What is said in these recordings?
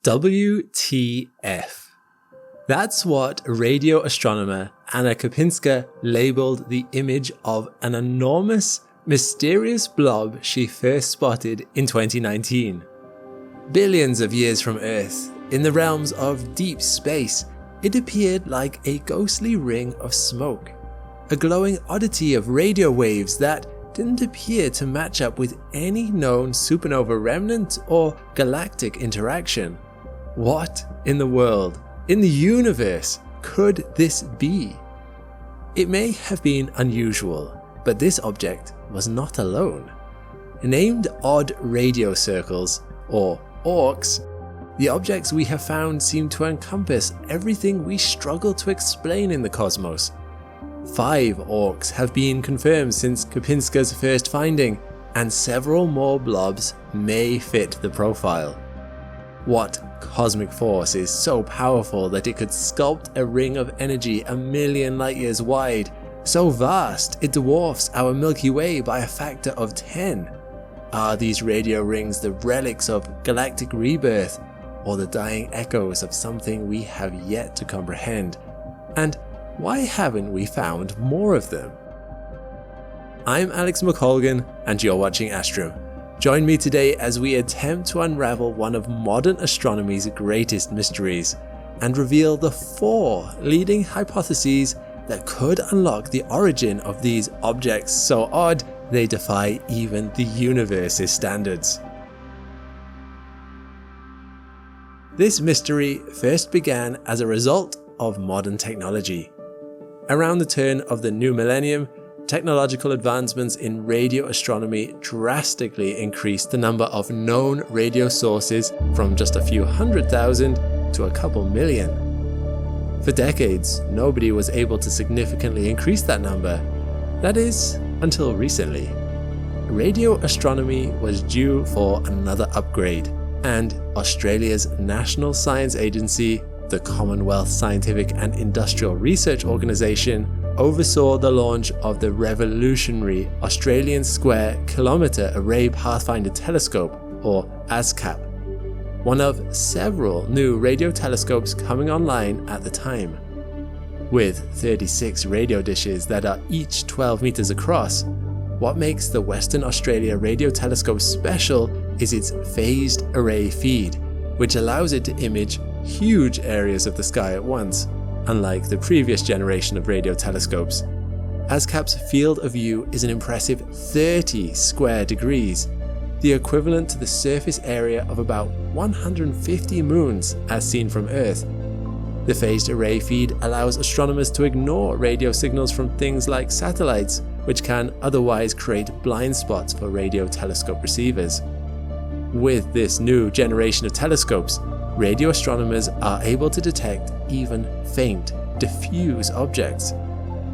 WTF. That's what radio astronomer Anna Kopinska labelled the image of an enormous, mysterious blob she first spotted in 2019. Billions of years from Earth, in the realms of deep space, it appeared like a ghostly ring of smoke, a glowing oddity of radio waves that didn't appear to match up with any known supernova remnant or galactic interaction. What in the world, in the universe, could this be? It may have been unusual, but this object was not alone. Named odd radio circles, or orcs, the objects we have found seem to encompass everything we struggle to explain in the cosmos. 5 orcs have been confirmed since Kopinska's first finding, and several more blobs may fit the profile. What cosmic force is so powerful that it could sculpt a ring of energy 1,000,000 light years wide, so vast it dwarfs our Milky Way by a factor of 10? Are these radio rings the relics of galactic rebirth, or the dying echoes of something we have yet to comprehend? And why haven't we found more of them? I'm Alex McColgan, and you're watching Astrum. Join me today as we attempt to unravel one of modern astronomy's greatest mysteries, and reveal the 4 leading hypotheses that could unlock the origin of these objects so odd they defy even the universe's standards. This mystery first began as a result of modern technology. Around the turn of the new millennium, technological advancements in radio astronomy drastically increased the number of known radio sources from just a few 100,000 to a couple million. For decades, nobody was able to significantly increase that number. That is, until recently. Radio astronomy was due for another upgrade, and Australia's National Science Agency, the Commonwealth Scientific and Industrial Research Organisation, oversaw the launch of the revolutionary Australian Square Kilometre Array Pathfinder Telescope, or ASCAP, one of several new radio telescopes coming online at the time. With 36 radio dishes that are each 12 metres across, what makes the Western Australia Radio Telescope special is its phased array feed, which allows it to image huge areas of the sky at once, unlike the previous generation of radio telescopes. ASCAP's field of view is an impressive 30 square degrees, the equivalent to the surface area of about 150 moons as seen from Earth. The phased array feed allows astronomers to ignore radio signals from things like satellites, which can otherwise create blind spots for radio telescope receivers. With this new generation of telescopes, radio astronomers are able to detect even faint, diffuse objects.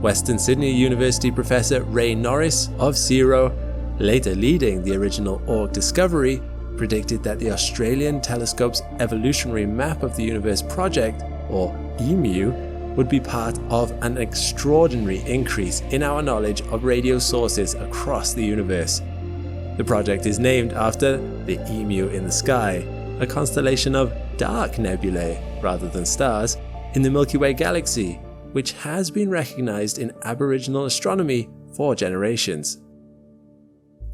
Western Sydney University professor Ray Norris of CSIRO, later leading the original orc discovery, predicted that the Australian Telescope's Evolutionary Map of the Universe project, or EMU, would be part of an extraordinary increase in our knowledge of radio sources across the universe. The project is named after the emu in the sky, a constellation of dark nebulae, rather than stars, in the Milky Way galaxy, which has been recognized in Aboriginal astronomy for generations.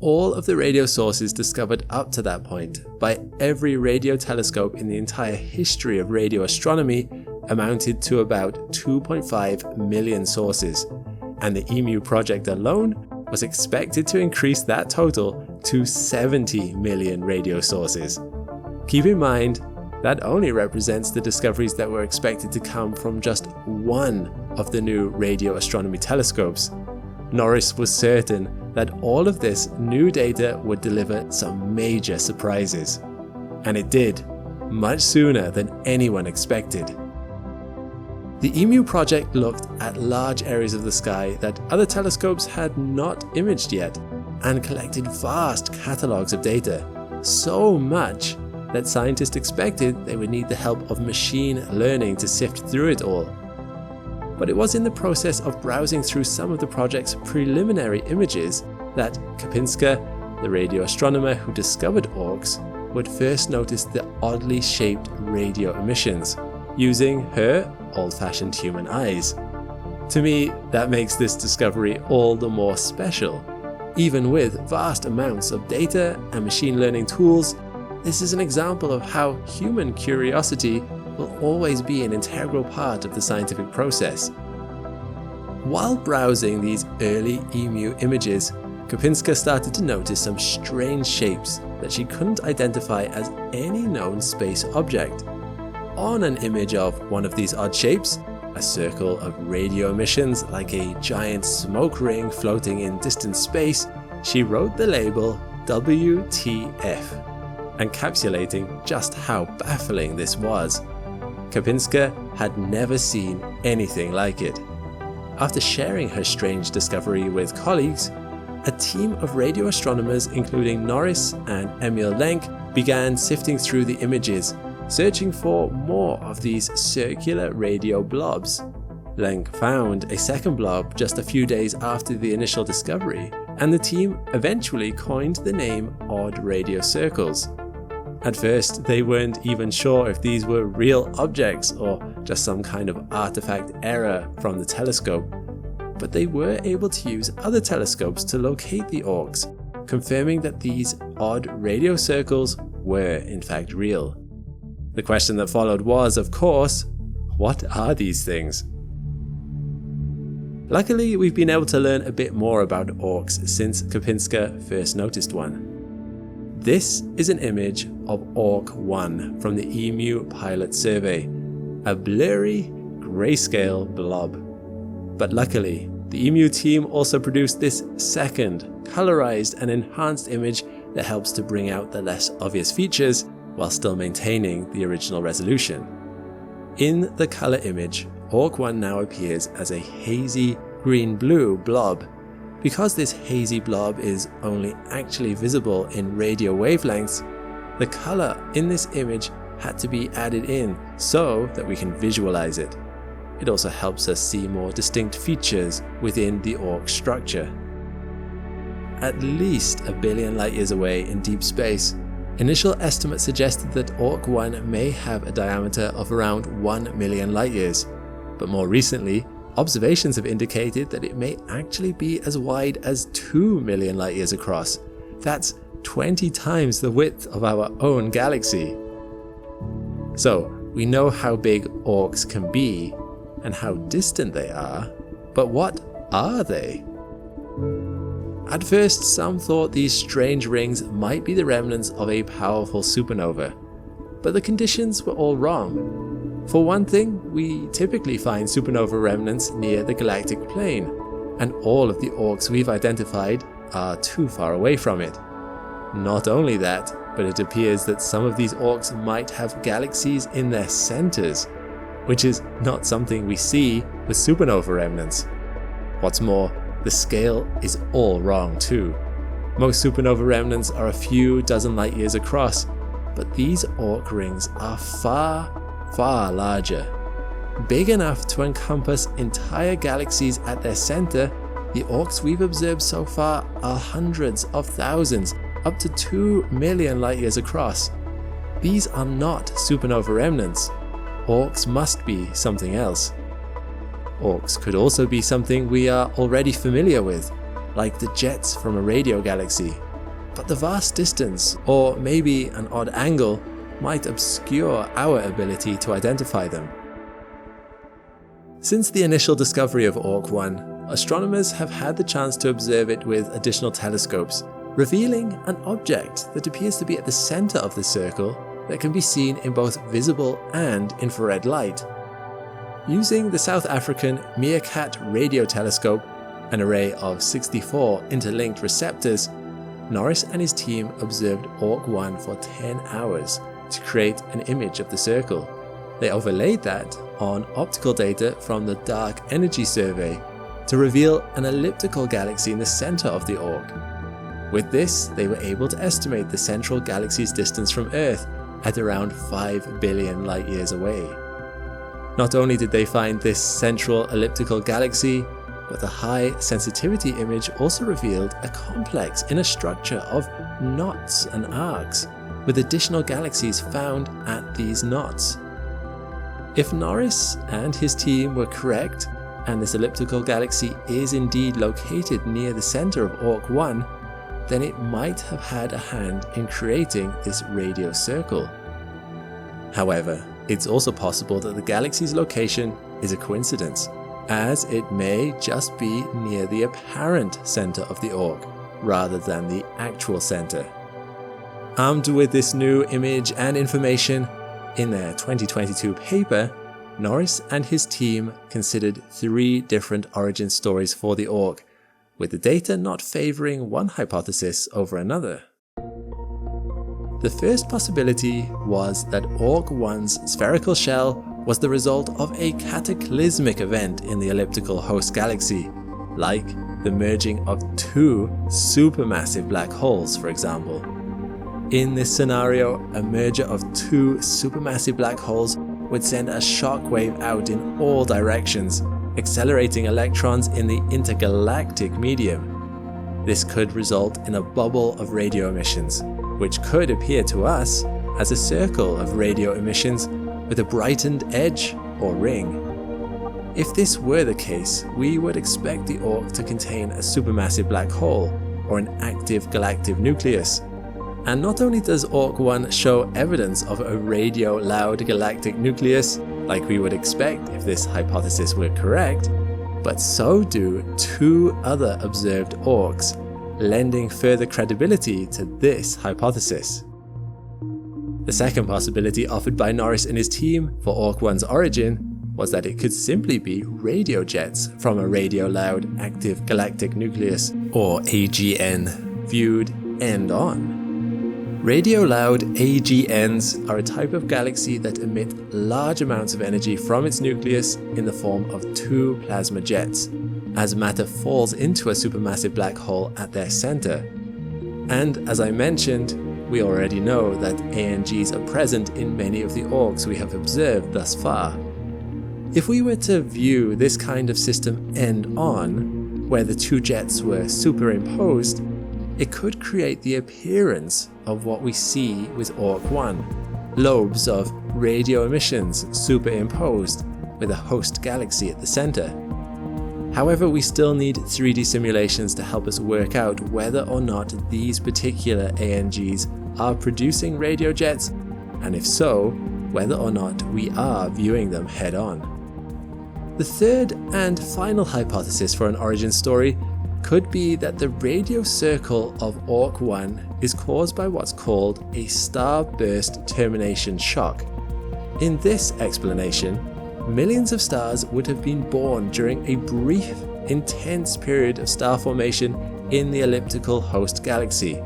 All of the radio sources discovered up to that point by every radio telescope in the entire history of radio astronomy amounted to about 2.5 million sources, and the EMU project alone was expected to increase that total to 70 million radio sources. Keep in mind, that only represents the discoveries that were expected to come from just one of the new radio astronomy telescopes. Norris was certain that all of this new data would deliver some major surprises. And it did, much sooner than anyone expected. The EMU project looked at large areas of the sky that other telescopes had not imaged yet, and collected vast catalogues of data, so much that scientists expected they would need the help of machine learning to sift through it all. But it was in the process of browsing through some of the project's preliminary images that Kopinska, the radio astronomer who discovered orcs, would first notice the oddly shaped radio emissions, using her old-fashioned human eyes. To me, that makes this discovery all the more special. Even with vast amounts of data and machine learning tools, this is an example of how human curiosity will always be an integral part of the scientific process. While browsing these early emu images, Kopinska started to notice some strange shapes that she couldn't identify as any known space object. On an image of one of these odd shapes, a circle of radio emissions like a giant smoke ring floating in distant space, she wrote the label WTF, encapsulating just how baffling this was. Kopinska had never seen anything like it. After sharing her strange discovery with colleagues, a team of radio astronomers including Norris and Emil Lenk began sifting through the images, searching for more of these circular radio blobs. Lenk found a second blob just a few days after the initial discovery, and the team eventually coined the name odd radio circles. At first, they weren't even sure if these were real objects or just some kind of artifact error from the telescope, but they were able to use other telescopes to locate the orcs, confirming that these odd radio circles were in fact real. The question that followed was, of course, what are these things? Luckily, we've been able to learn a bit more about orcs since Kopinska first noticed one. This is an image of Orc 1 from the EMU pilot survey, a blurry, grayscale blob. But luckily, the EMU team also produced this second, colorized and enhanced image that helps to bring out the less obvious features while still maintaining the original resolution. In the color image, Orc 1 now appears as a hazy green-blue blob. Because this hazy blob is only actually visible in radio wavelengths, the color in this image had to be added in so that we can visualize it. It also helps us see more distinct features within the orc structure. At least 1 billion light-years away in deep space, initial estimates suggested that Orc 1 may have a diameter of around 1 million light-years, but more recently, observations have indicated that it may actually be as wide as 2 million light-years across. That's 20 times the width of our own galaxy. So, we know how big orcs can be and how distant they are, but what are they? At first, some thought these strange rings might be the remnants of a powerful supernova, but the conditions were all wrong. For one thing, we typically find supernova remnants near the galactic plane, and all of the orcs we've identified are too far away from it. Not only that, but it appears that some of these orcs might have galaxies in their centers, which is not something we see with supernova remnants. What's more, the scale is all wrong too. Most supernova remnants are a few dozen light years across, but these orc rings are far, far larger. Big enough to encompass entire galaxies at their center, the orcs we've observed so far are hundreds of thousands, up to 2 million light years across. These are not supernova remnants. Orcs must be something else. Orcs could also be something we are already familiar with, like the jets from a radio galaxy. But the vast distance, or maybe an odd angle, might obscure our ability to identify them. Since the initial discovery of Orc 1, astronomers have had the chance to observe it with additional telescopes, revealing an object that appears to be at the center of the circle that can be seen in both visible and infrared light. Using the South African Meerkat radio telescope, an array of 64 interlinked receptors, Norris and his team observed Orc 1 for 10 hours to create an image of the circle. They overlaid that on optical data from the Dark Energy Survey to reveal an elliptical galaxy in the center of the Orc. With this, they were able to estimate the central galaxy's distance from Earth at around 5 billion light years away. Not only did they find this central elliptical galaxy, but the high sensitivity image also revealed a complex inner structure of knots and arcs, with additional galaxies found at these knots. If Norris and his team were correct, and this elliptical galaxy is indeed located near the center of Orc 1, then it might have had a hand in creating this radio circle. However, it's also possible that the galaxy's location is a coincidence, as it may just be near the apparent center of the Orc, rather than the actual center. Armed with this new image and information, in their 2022 paper, Norris and his team considered 3 different origin stories for the Orc, with the data not favoring one hypothesis over another. The first possibility was that Orc 1's spherical shell was the result of a cataclysmic event in the elliptical host galaxy, like the merging of 2 supermassive black holes, for example. In this scenario, a merger of 2 supermassive black holes would send a shockwave out in all directions, accelerating electrons in the intergalactic medium. This could result in a bubble of radio emissions, which could appear to us as a circle of radio emissions with a brightened edge or ring. If this were the case, we would expect the Orc to contain a supermassive black hole or an active galactic nucleus. And not only does Orc 1 show evidence of a radio-loud galactic nucleus, like we would expect if this hypothesis were correct, but so do 2 other observed Orcs, lending further credibility to this hypothesis. The second possibility offered by Norris and his team for Orc 1's origin was that it could simply be radio jets from a radio-loud active galactic nucleus, or AGN, viewed end-on. Radio-loud AGNs are a type of galaxy that emit large amounts of energy from its nucleus in the form of 2 plasma jets, as matter falls into a supermassive black hole at their center. And as I mentioned, we already know that ANGs are present in many of the Orcs we have observed thus far. If we were to view this kind of system end-on, where the 2 jets were superimposed, it could create the appearance of what we see with Orc 1, lobes of radio emissions superimposed with a host galaxy at the center. However, we still need 3D simulations to help us work out whether or not these particular ANGs are producing radio jets, and if so, whether or not we are viewing them head-on. The third and final hypothesis for an origin story could be that the radio circle of Orc 1 is caused by what's called a starburst termination shock. In this explanation, millions of stars would have been born during a brief, intense period of star formation in the elliptical host galaxy.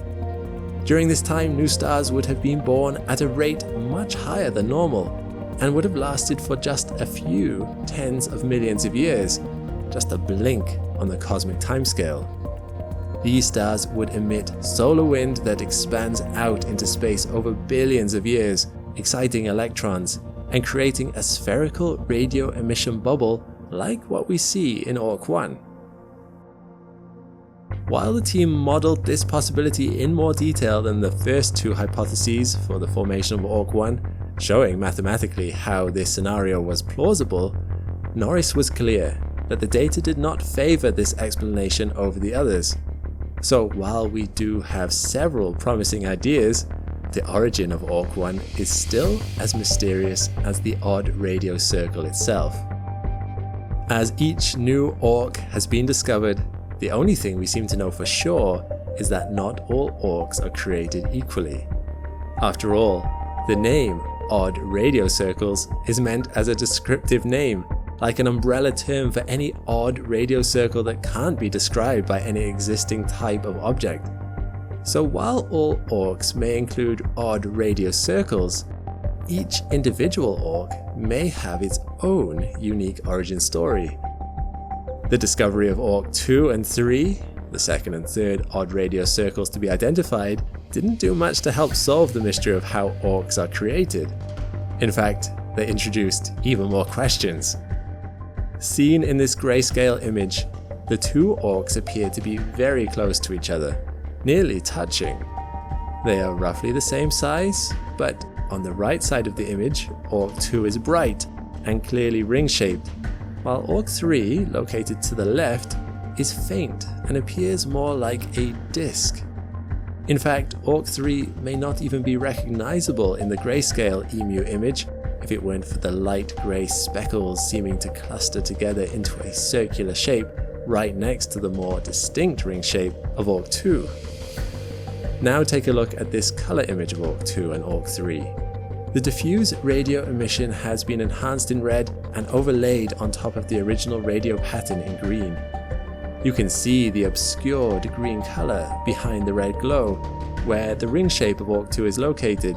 During this time, new stars would have been born at a rate much higher than normal, and would have lasted for just a few tens of millions of years, just a blink on the cosmic timescale. These stars would emit solar wind that expands out into space over billions of years, exciting electrons and creating a spherical radio emission bubble like what we see in Orc 1. While the team modeled this possibility in more detail than the first 2 hypotheses for the formation of Orc 1, showing mathematically how this scenario was plausible, Norris was clear that the data did not favor this explanation over the others. So while we do have several promising ideas, the origin of Orc 1 is still as mysterious as the odd radio circle itself. As each new Orc has been discovered, the only thing we seem to know for sure is that not all Orcs are created equally. After all, the name odd radio circles is meant as a descriptive name, like an umbrella term for any odd radio circle that can't be described by any existing type of object. So while all Orcs may include odd radio circles, each individual Orc may have its own unique origin story. The discovery of Orc 2 and 3, the second and third odd radio circles to be identified, didn't do much to help solve the mystery of how Orcs are created. In fact, they introduced even more questions. Seen in this grayscale image, the 2 Orcs appear to be very close to each other, nearly touching. They are roughly the same size, but on the right side of the image, Orc 2 is bright and clearly ring-shaped, while Orc 3, located to the left, is faint and appears more like a disc. In fact, Orc 3 may not even be recognizable in the grayscale EMU image if it weren't for the light grey speckles seeming to cluster together into a circular shape right next to the more distinct ring shape of Orc 2. Now take a look at this colour image of Orc 2 and Orc 3. The diffuse radio emission has been enhanced in red and overlaid on top of the original radio pattern in green. You can see the obscured green colour behind the red glow, where the ring shape of Orc 2 is located,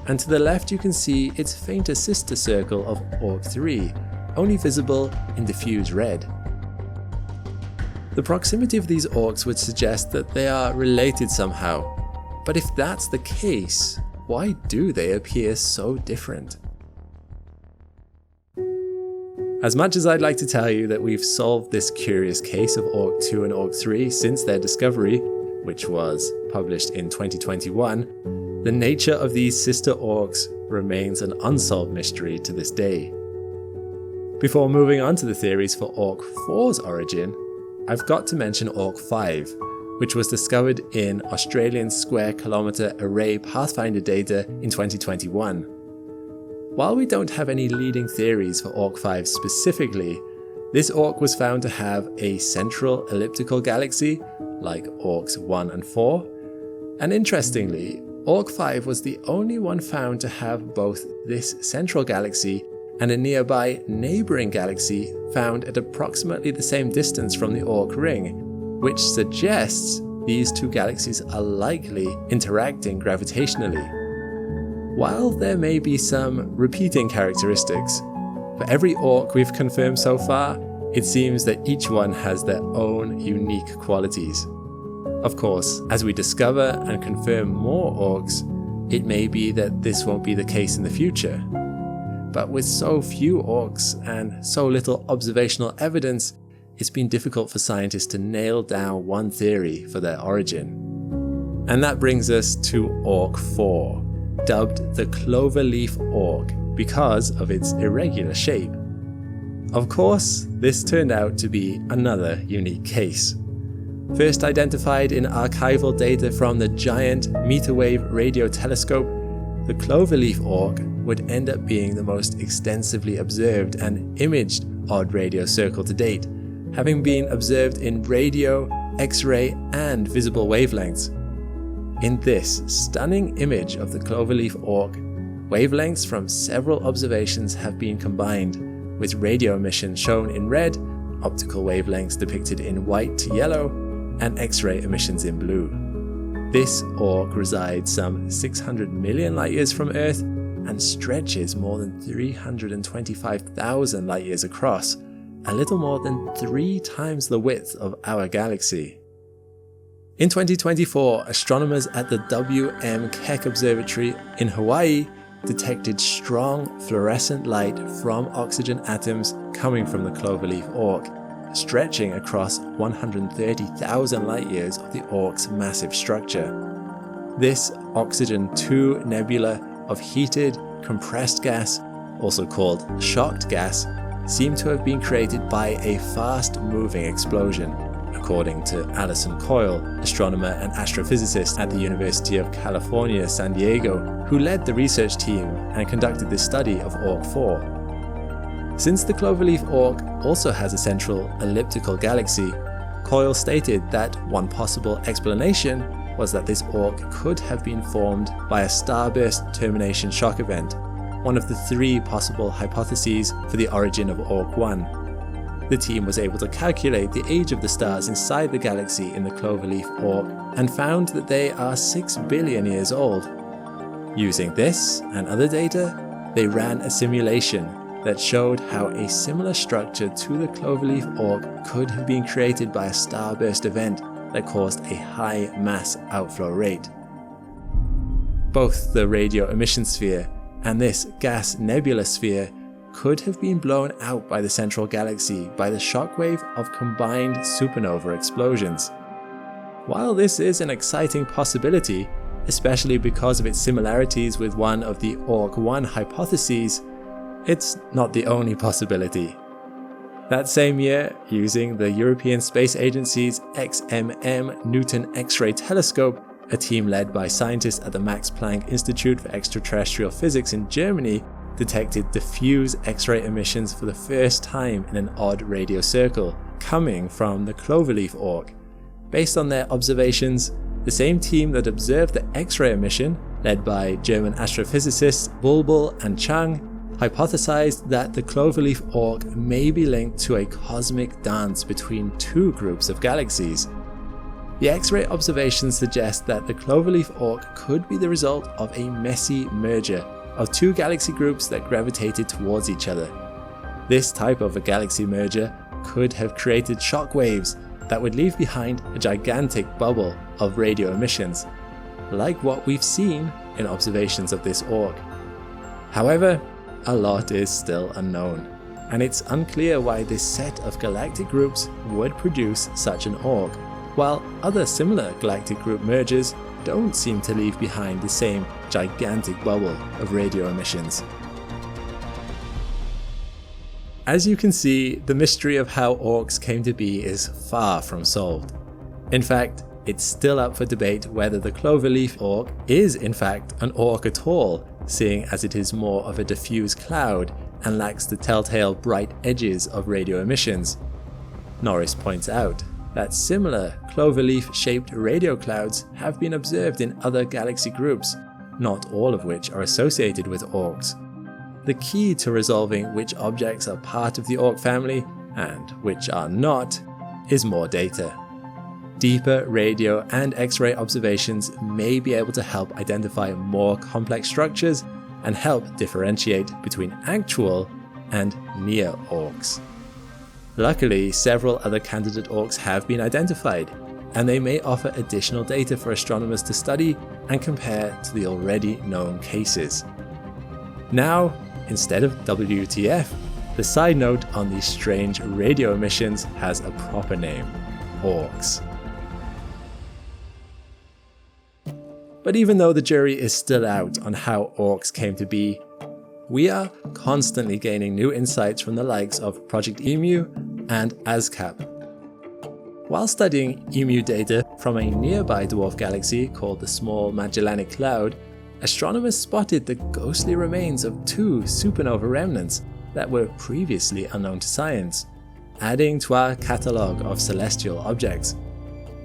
and to the left you can see its fainter sister circle of Orc 3, only visible in diffuse red. The proximity of these orcs would suggest that they are related somehow, but if that's the case, why do they appear so different? As much as I'd like to tell you that we've solved this curious case of Orc 2 and Orc 3 since their discovery, which was published in 2021, the nature of these sister orcs remains an unsolved mystery to this day. Before moving on to the theories for Orc 4's origin, I've got to mention Orc 5, which was discovered in Australian Square Kilometre Array Pathfinder data in 2021. While we don't have any leading theories for Orc 5 specifically, this orc was found to have a central elliptical galaxy, like Orcs 1 and 4, and interestingly, Orc 5 was the only one found to have both this central galaxy and a nearby neighbouring galaxy found at approximately the same distance from the Orc ring, which suggests these two galaxies are likely interacting gravitationally. While there may be some repeating characteristics, for every Orc we've confirmed so far, it seems that each one has their own unique qualities. Of course, as we discover and confirm more Orcs, it may be that this won't be the case in the future. But with so few Orcs and so little observational evidence, it's been difficult for scientists to nail down one theory for their origin. And that brings us to Orc 4, dubbed the cloverleaf Orc because of its irregular shape. Of course, this turned out to be another unique case. First identified in archival data from the giant meterwave radio telescope, the cloverleaf Orc would end up being the most extensively observed and imaged odd radio circle to date, having been observed in radio, X-ray, and visible wavelengths. In this stunning image of the cloverleaf Orc, wavelengths from several observations have been combined, with radio emission shown in red, optical wavelengths depicted in white to yellow, and X-ray emissions in blue. This Orc resides some 600 million light-years from Earth and stretches more than 325,000 light-years across, a little more than 3 times the width of our galaxy. In 2024, astronomers at the W.M. Keck Observatory in Hawaii detected strong fluorescent light from oxygen atoms coming from the cloverleaf Orc, stretching across 130,000 light-years of the Orc's massive structure. This Oxygen 2 nebula of heated, compressed gas, also called shocked gas, seemed to have been created by a fast-moving explosion, according to Alison Coyle, astronomer and astrophysicist at the University of California, San Diego, who led the research team and conducted this study of Orc 4. Since the cloverleaf Orc also has a central elliptical galaxy, Coyle stated that one possible explanation was that this Orc could have been formed by a starburst termination shock event, one of the 3 possible hypotheses for the origin of Orc 1. The team was able to calculate the age of the stars inside the galaxy in the cloverleaf Orc and found that they are 6 billion years old. Using this and other data, they ran a simulation that showed how a similar structure to the cloverleaf Orc could have been created by a starburst event that caused a high mass outflow rate. Both the radio emission sphere and this gas nebula sphere could have been blown out by the central galaxy by the shockwave of combined supernova explosions. While this is an exciting possibility, especially because of its similarities with one of the Orc-1 hypotheses, it's not the only possibility. That same year, using the European Space Agency's XMM Newton X-ray telescope, a team led by scientists at the Max Planck Institute for Extraterrestrial Physics in Germany detected diffuse X-ray emissions for the first time in an odd radio circle, coming from the cloverleaf Orc. Based on their observations, the same team that observed the X-ray emission, led by German astrophysicists Bulbul and Chang, hypothesized that the cloverleaf Orc may be linked to a cosmic dance between two groups of galaxies. The X-ray observations suggest that the cloverleaf Orc could be the result of a messy merger of two galaxy groups that gravitated towards each other. This type of a galaxy merger could have created shock waves that would leave behind a gigantic bubble of radio emissions, like what we've seen in observations of this Orc. However, a lot is still unknown, and it's unclear why this set of galactic groups would produce such an Orc, while other similar galactic group mergers don't seem to leave behind the same gigantic bubble of radio emissions. As you can see, the mystery of how Orcs came to be is far from solved. In fact, it's still up for debate whether the cloverleaf Orc is in fact an Orc at all, seeing as it is more of a diffuse cloud and lacks the telltale bright edges of radio emissions. Norris points out that similar cloverleaf-shaped radio clouds have been observed in other galaxy groups, not all of which are associated with Orcs. The key to resolving which objects are part of the Orc family and which are not is more data. Deeper radio and X-ray observations may be able to help identify more complex structures and help differentiate between actual and near Orcs. Luckily, several other candidate Orcs have been identified, and they may offer additional data for astronomers to study and compare to the already known cases. Now, instead of WTF, the side note on these strange radio emissions has a proper name: Orcs. But even though the jury is still out on how Orcs came to be, we are constantly gaining new insights from the likes of Project EMU and ASCAP. While studying EMU data from a nearby dwarf galaxy called the Small Magellanic Cloud, astronomers spotted the ghostly remains of two supernova remnants that were previously unknown to science, adding to our catalogue of celestial objects.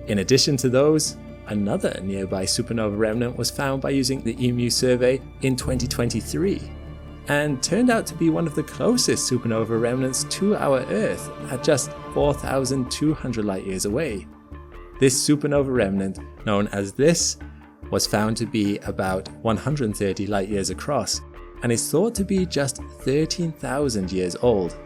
In addition to those, another nearby supernova remnant was found by using the EMU survey in 2023, and turned out to be one of the closest supernova remnants to our Earth at just 4,200 light-years away. This supernova remnant, known as this, was found to be about 130 light-years across, and is thought to be just 13,000 years old.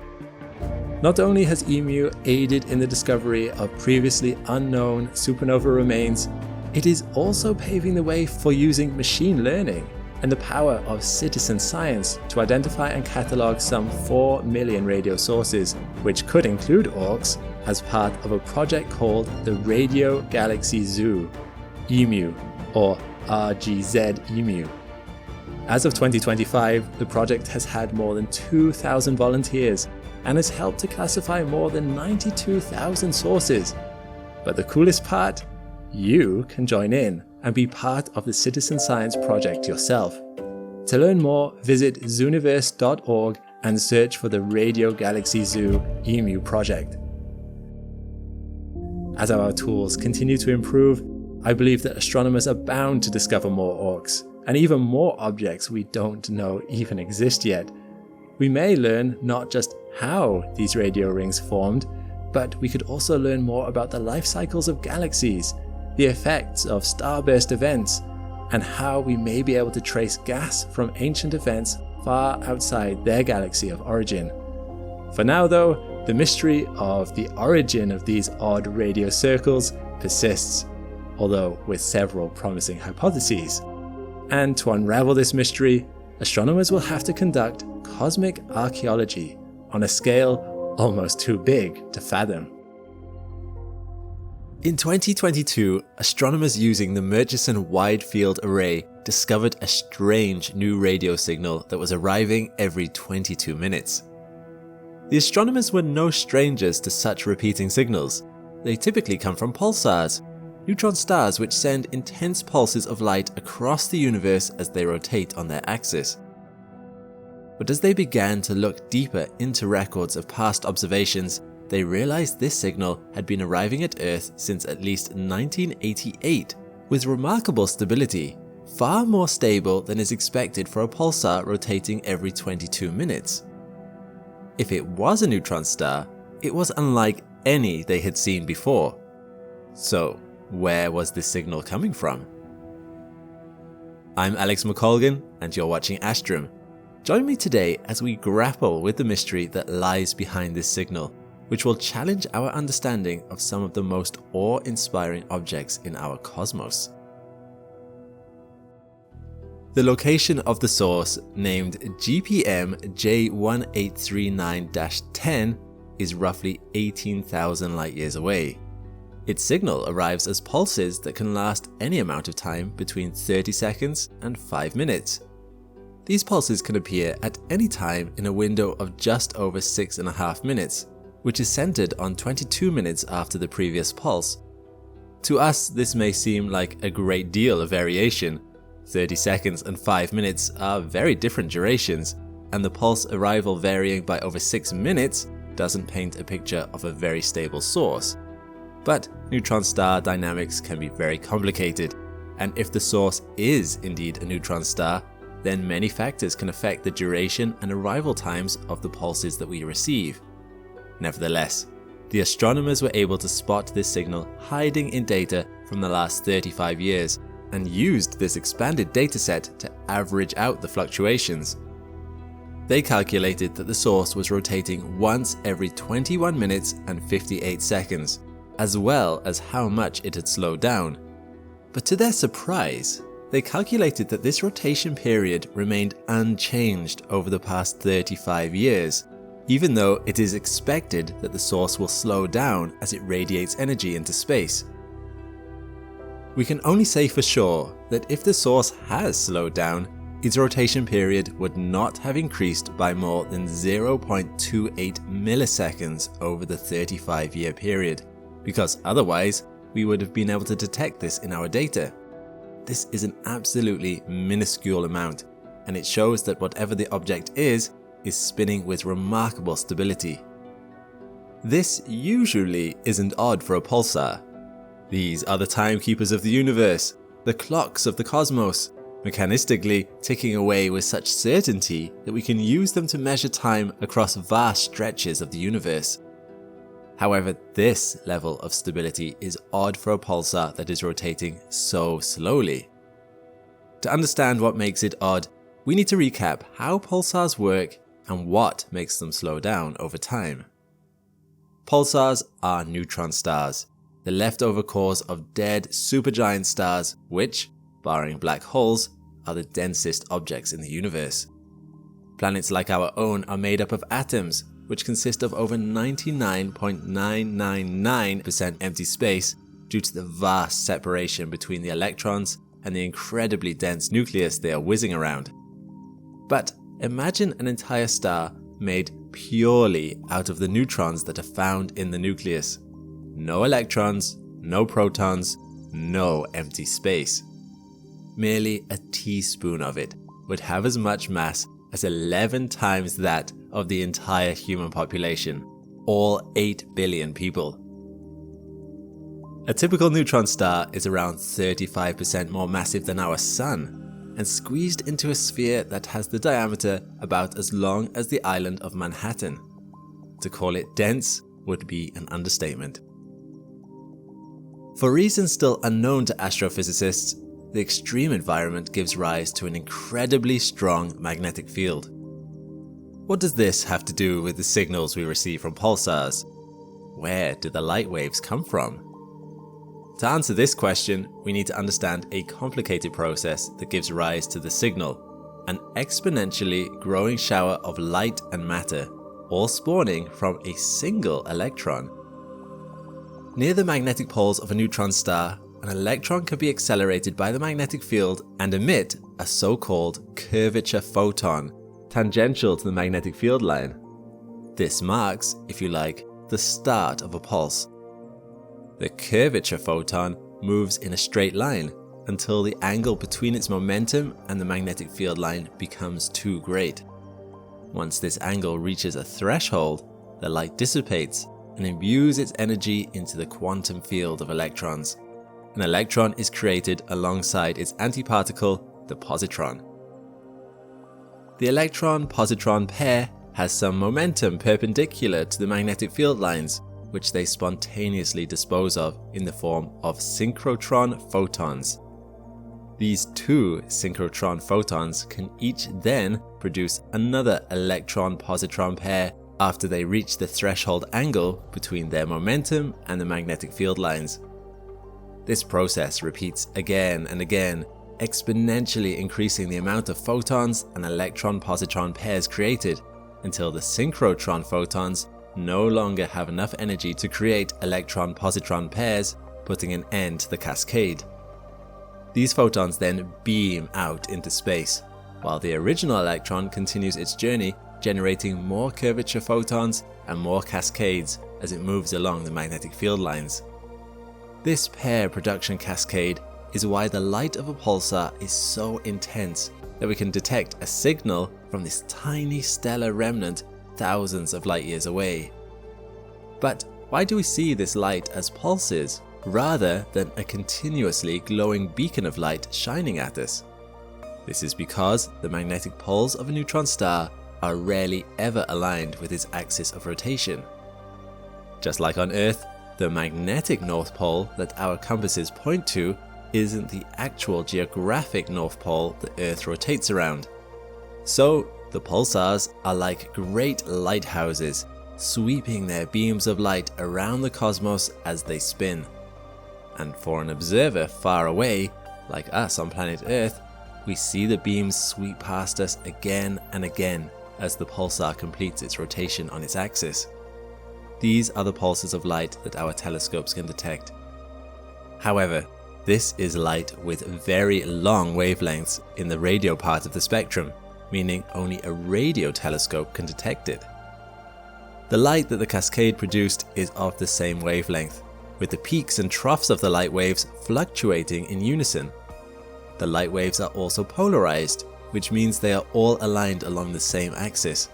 Not only has EMU aided in the discovery of previously unknown supernova remains, it is also paving the way for using machine learning and the power of citizen science to identify and catalogue some 4 million radio sources, which could include Orcs, as part of a project called the Radio Galaxy Zoo, EMU, or RGZ-EMU. As of 2025, the project has had more than 2,000 volunteers and has helped to classify more than 92,000 sources. But the coolest part? You can join in and be part of the citizen science project yourself. To learn more, visit zooniverse.org and search for the Radio Galaxy Zoo EMU project. As our tools continue to improve, I believe that astronomers are bound to discover more Orcs, and even more objects we don't know even exist yet. We may learn not just how these radio rings formed, but we could also learn more about the life cycles of galaxies, the effects of starburst events, and how we may be able to trace gas from ancient events far outside their galaxy of origin. For now though, the mystery of the origin of these odd radio circles persists, although with several promising hypotheses. And to unravel this mystery, astronomers will have to conduct cosmic archaeology on a scale almost too big to fathom. In 2022, astronomers using the Murchison Wide Field Array discovered a strange new radio signal that was arriving every 22 minutes. The astronomers were no strangers to such repeating signals. They typically come from pulsars, neutron stars which send intense pulses of light across the universe as they rotate on their axis. But as they began to look deeper into records of past observations, they realized this signal had been arriving at Earth since at least 1988, with remarkable stability, far more stable than is expected for a pulsar rotating every 22 minutes. If it was a neutron star, it was unlike any they had seen before. So, where was this signal coming from? I'm Alex McColgan, and you're watching Astrum. Join me today as we grapple with the mystery that lies behind this signal, which will challenge our understanding of some of the most awe-inspiring objects in our cosmos. The location of the source, named GPM J1839-10, is roughly 18,000 light-years away. Its signal arrives as pulses that can last any amount of time between 30 seconds and 5 minutes. These pulses can appear at any time in a window of just over 6.5 minutes, which is centered on 22 minutes after the previous pulse. To us, this may seem like a great deal of variation. 30 seconds and 5 minutes are very different durations, and the pulse arrival varying by over 6 minutes doesn't paint a picture of a very stable source. But neutron star dynamics can be very complicated, and if the source is indeed a neutron star, then many factors can affect the duration and arrival times of the pulses that we receive. Nevertheless, the astronomers were able to spot this signal hiding in data from the last 35 years and used this expanded dataset to average out the fluctuations. They calculated that the source was rotating once every 21 minutes and 58 seconds, as well as how much it had slowed down. But to their surprise, they calculated that this rotation period remained unchanged over the past 35 years. Even though it is expected that the source will slow down as it radiates energy into space. We can only say for sure that if the source has slowed down, its rotation period would not have increased by more than 0.28 milliseconds over the 35-year period, because otherwise we would have been able to detect this in our data. This is an absolutely minuscule amount, and it shows that whatever the object is spinning with remarkable stability. This usually isn't odd for a pulsar. These are the timekeepers of the universe, the clocks of the cosmos, mechanistically ticking away with such certainty that we can use them to measure time across vast stretches of the universe. However, this level of stability is odd for a pulsar that is rotating so slowly. To understand what makes it odd, we need to recap how pulsars work and what makes them slow down over time. Pulsars are neutron stars, the leftover cores of dead supergiant stars which, barring black holes, are the densest objects in the universe. Planets like our own are made up of atoms, which consist of over 99.999% empty space due to the vast separation between the electrons and the incredibly dense nucleus they are whizzing around. But imagine an entire star made purely out of the neutrons that are found in the nucleus. No electrons, no protons, no empty space. Merely a teaspoon of it would have as much mass as 11 times that of the entire human population, all 8 billion people. A typical neutron star is around 35% more massive than our Sun, and squeezed into a sphere that has the diameter about as long as the island of Manhattan. To call it dense would be an understatement. For reasons still unknown to astrophysicists, the extreme environment gives rise to an incredibly strong magnetic field. What does this have to do with the signals we receive from pulsars? Where do the light waves come from? To answer this question, we need to understand a complicated process that gives rise to the signal, an exponentially growing shower of light and matter, all spawning from a single electron. Near the magnetic poles of a neutron star, an electron can be accelerated by the magnetic field and emit a so-called curvature photon, tangential to the magnetic field line. This marks, if you like, the start of a pulse. The curvature photon moves in a straight line until the angle between its momentum and the magnetic field line becomes too great. Once this angle reaches a threshold, the light dissipates and imbues its energy into the quantum field of electrons. An electron is created alongside its antiparticle, the positron. The electron-positron pair has some momentum perpendicular to the magnetic field lines, which they spontaneously dispose of in the form of synchrotron photons. These two synchrotron photons can each then produce another electron-positron pair after they reach the threshold angle between their momentum and the magnetic field lines. This process repeats again and again, exponentially increasing the amount of photons and electron-positron pairs created until the synchrotron photons no longer have enough energy to create electron-positron pairs, putting an end to the cascade. These photons then beam out into space, while the original electron continues its journey, generating more curvature photons and more cascades as it moves along the magnetic field lines. This pair production cascade is why the light of a pulsar is so intense that we can detect a signal from this tiny stellar remnant thousands of light years away. But why do we see this light as pulses rather than a continuously glowing beacon of light shining at us? This is because the magnetic poles of a neutron star are rarely ever aligned with its axis of rotation. Just like on Earth, the magnetic North Pole that our compasses point to isn't the actual geographic North Pole the Earth rotates around. So, the pulsars are like great lighthouses, sweeping their beams of light around the cosmos as they spin. And for an observer far away, like us on planet Earth, we see the beams sweep past us again and again as the pulsar completes its rotation on its axis. These are the pulses of light that our telescopes can detect. However, this is light with very long wavelengths in the radio part of the spectrum, meaning only a radio telescope can detect it. The light that the cascade produced is of the same wavelength, with the peaks and troughs of the light waves fluctuating in unison. The light waves are also polarized, which means they are all aligned along the same axis.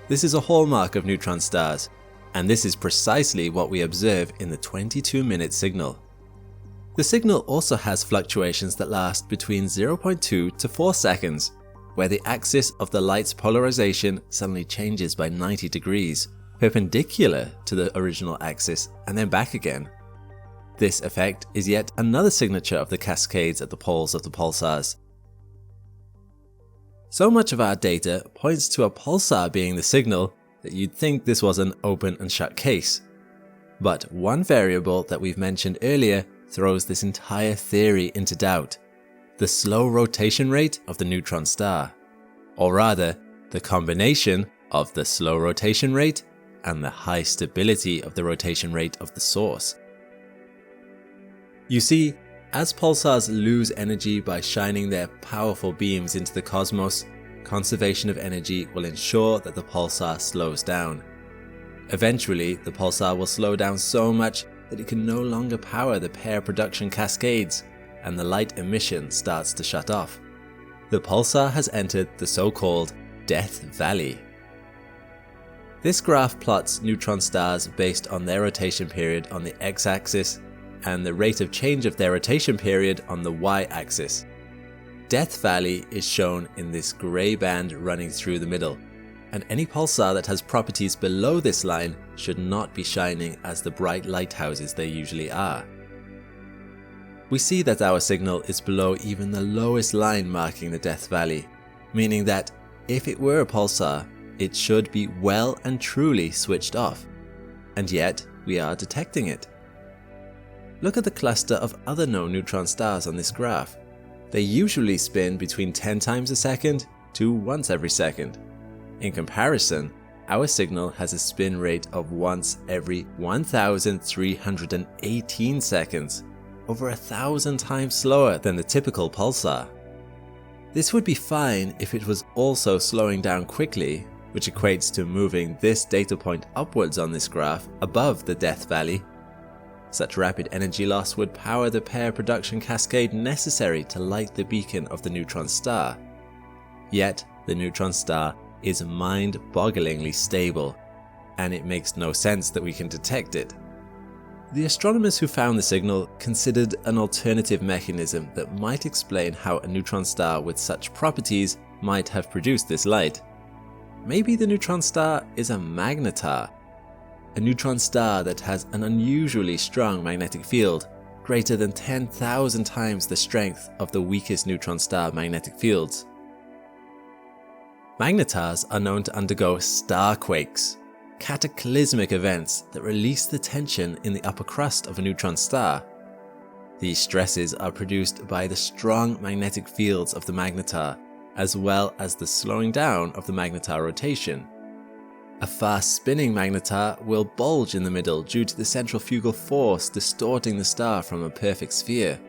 This is a hallmark of neutron stars, and this is precisely what we observe in the 22-minute signal. The signal also has fluctuations that last between 0.2 to 4 seconds, where the axis of the light's polarization suddenly changes by 90 degrees, perpendicular to the original axis and then back again. This effect is yet another signature of the cascades at the poles of the pulsars. So much of our data points to a pulsar being the signal that you'd think this was an open and shut case. But one variable that we've mentioned earlier throws this entire theory into doubt: the slow rotation rate of the neutron star. Or rather, the combination of the slow rotation rate and the high stability of the rotation rate of the source. You see, as pulsars lose energy by shining their powerful beams into the cosmos, conservation of energy will ensure that the pulsar slows down. Eventually, the pulsar will slow down so much that it can no longer power the pair production cascades, and the light emission starts to shut off. The pulsar has entered the so-called Death Valley. This graph plots neutron stars based on their rotation period on the x-axis and the rate of change of their rotation period on the y-axis. Death Valley is shown in this grey band running through the middle, and any pulsar that has properties below this line should not be shining as the bright lighthouses they usually are. We see that our signal is below even the lowest line marking the Death Valley, meaning that if it were a pulsar, it should be well and truly switched off, and yet we are detecting it. Look at the cluster of other known neutron stars on this graph. They usually spin between 10 times a second to once every second. In comparison, our signal has a spin rate of once every 1,318 seconds, over 1,000 times slower than the typical pulsar. This would be fine if it was also slowing down quickly, which equates to moving this data point upwards on this graph above the death valley. Such rapid energy loss would power the pair production cascade necessary to light the beacon of the neutron star. Yet, the neutron star is mind-bogglingly stable, and it makes no sense that we can detect it. The astronomers who found the signal considered an alternative mechanism that might explain how a neutron star with such properties might have produced this light. Maybe the neutron star is a magnetar, a neutron star that has an unusually strong magnetic field, greater than 10,000 times the strength of the weakest neutron star magnetic fields. Magnetars are known to undergo starquakes, cataclysmic events that release the tension in the upper crust of a neutron star. These stresses are produced by the strong magnetic fields of the magnetar, as well as the slowing down of the magnetar rotation. A fast-spinning magnetar will bulge in the middle due to the centrifugal force distorting the star from a perfect sphere.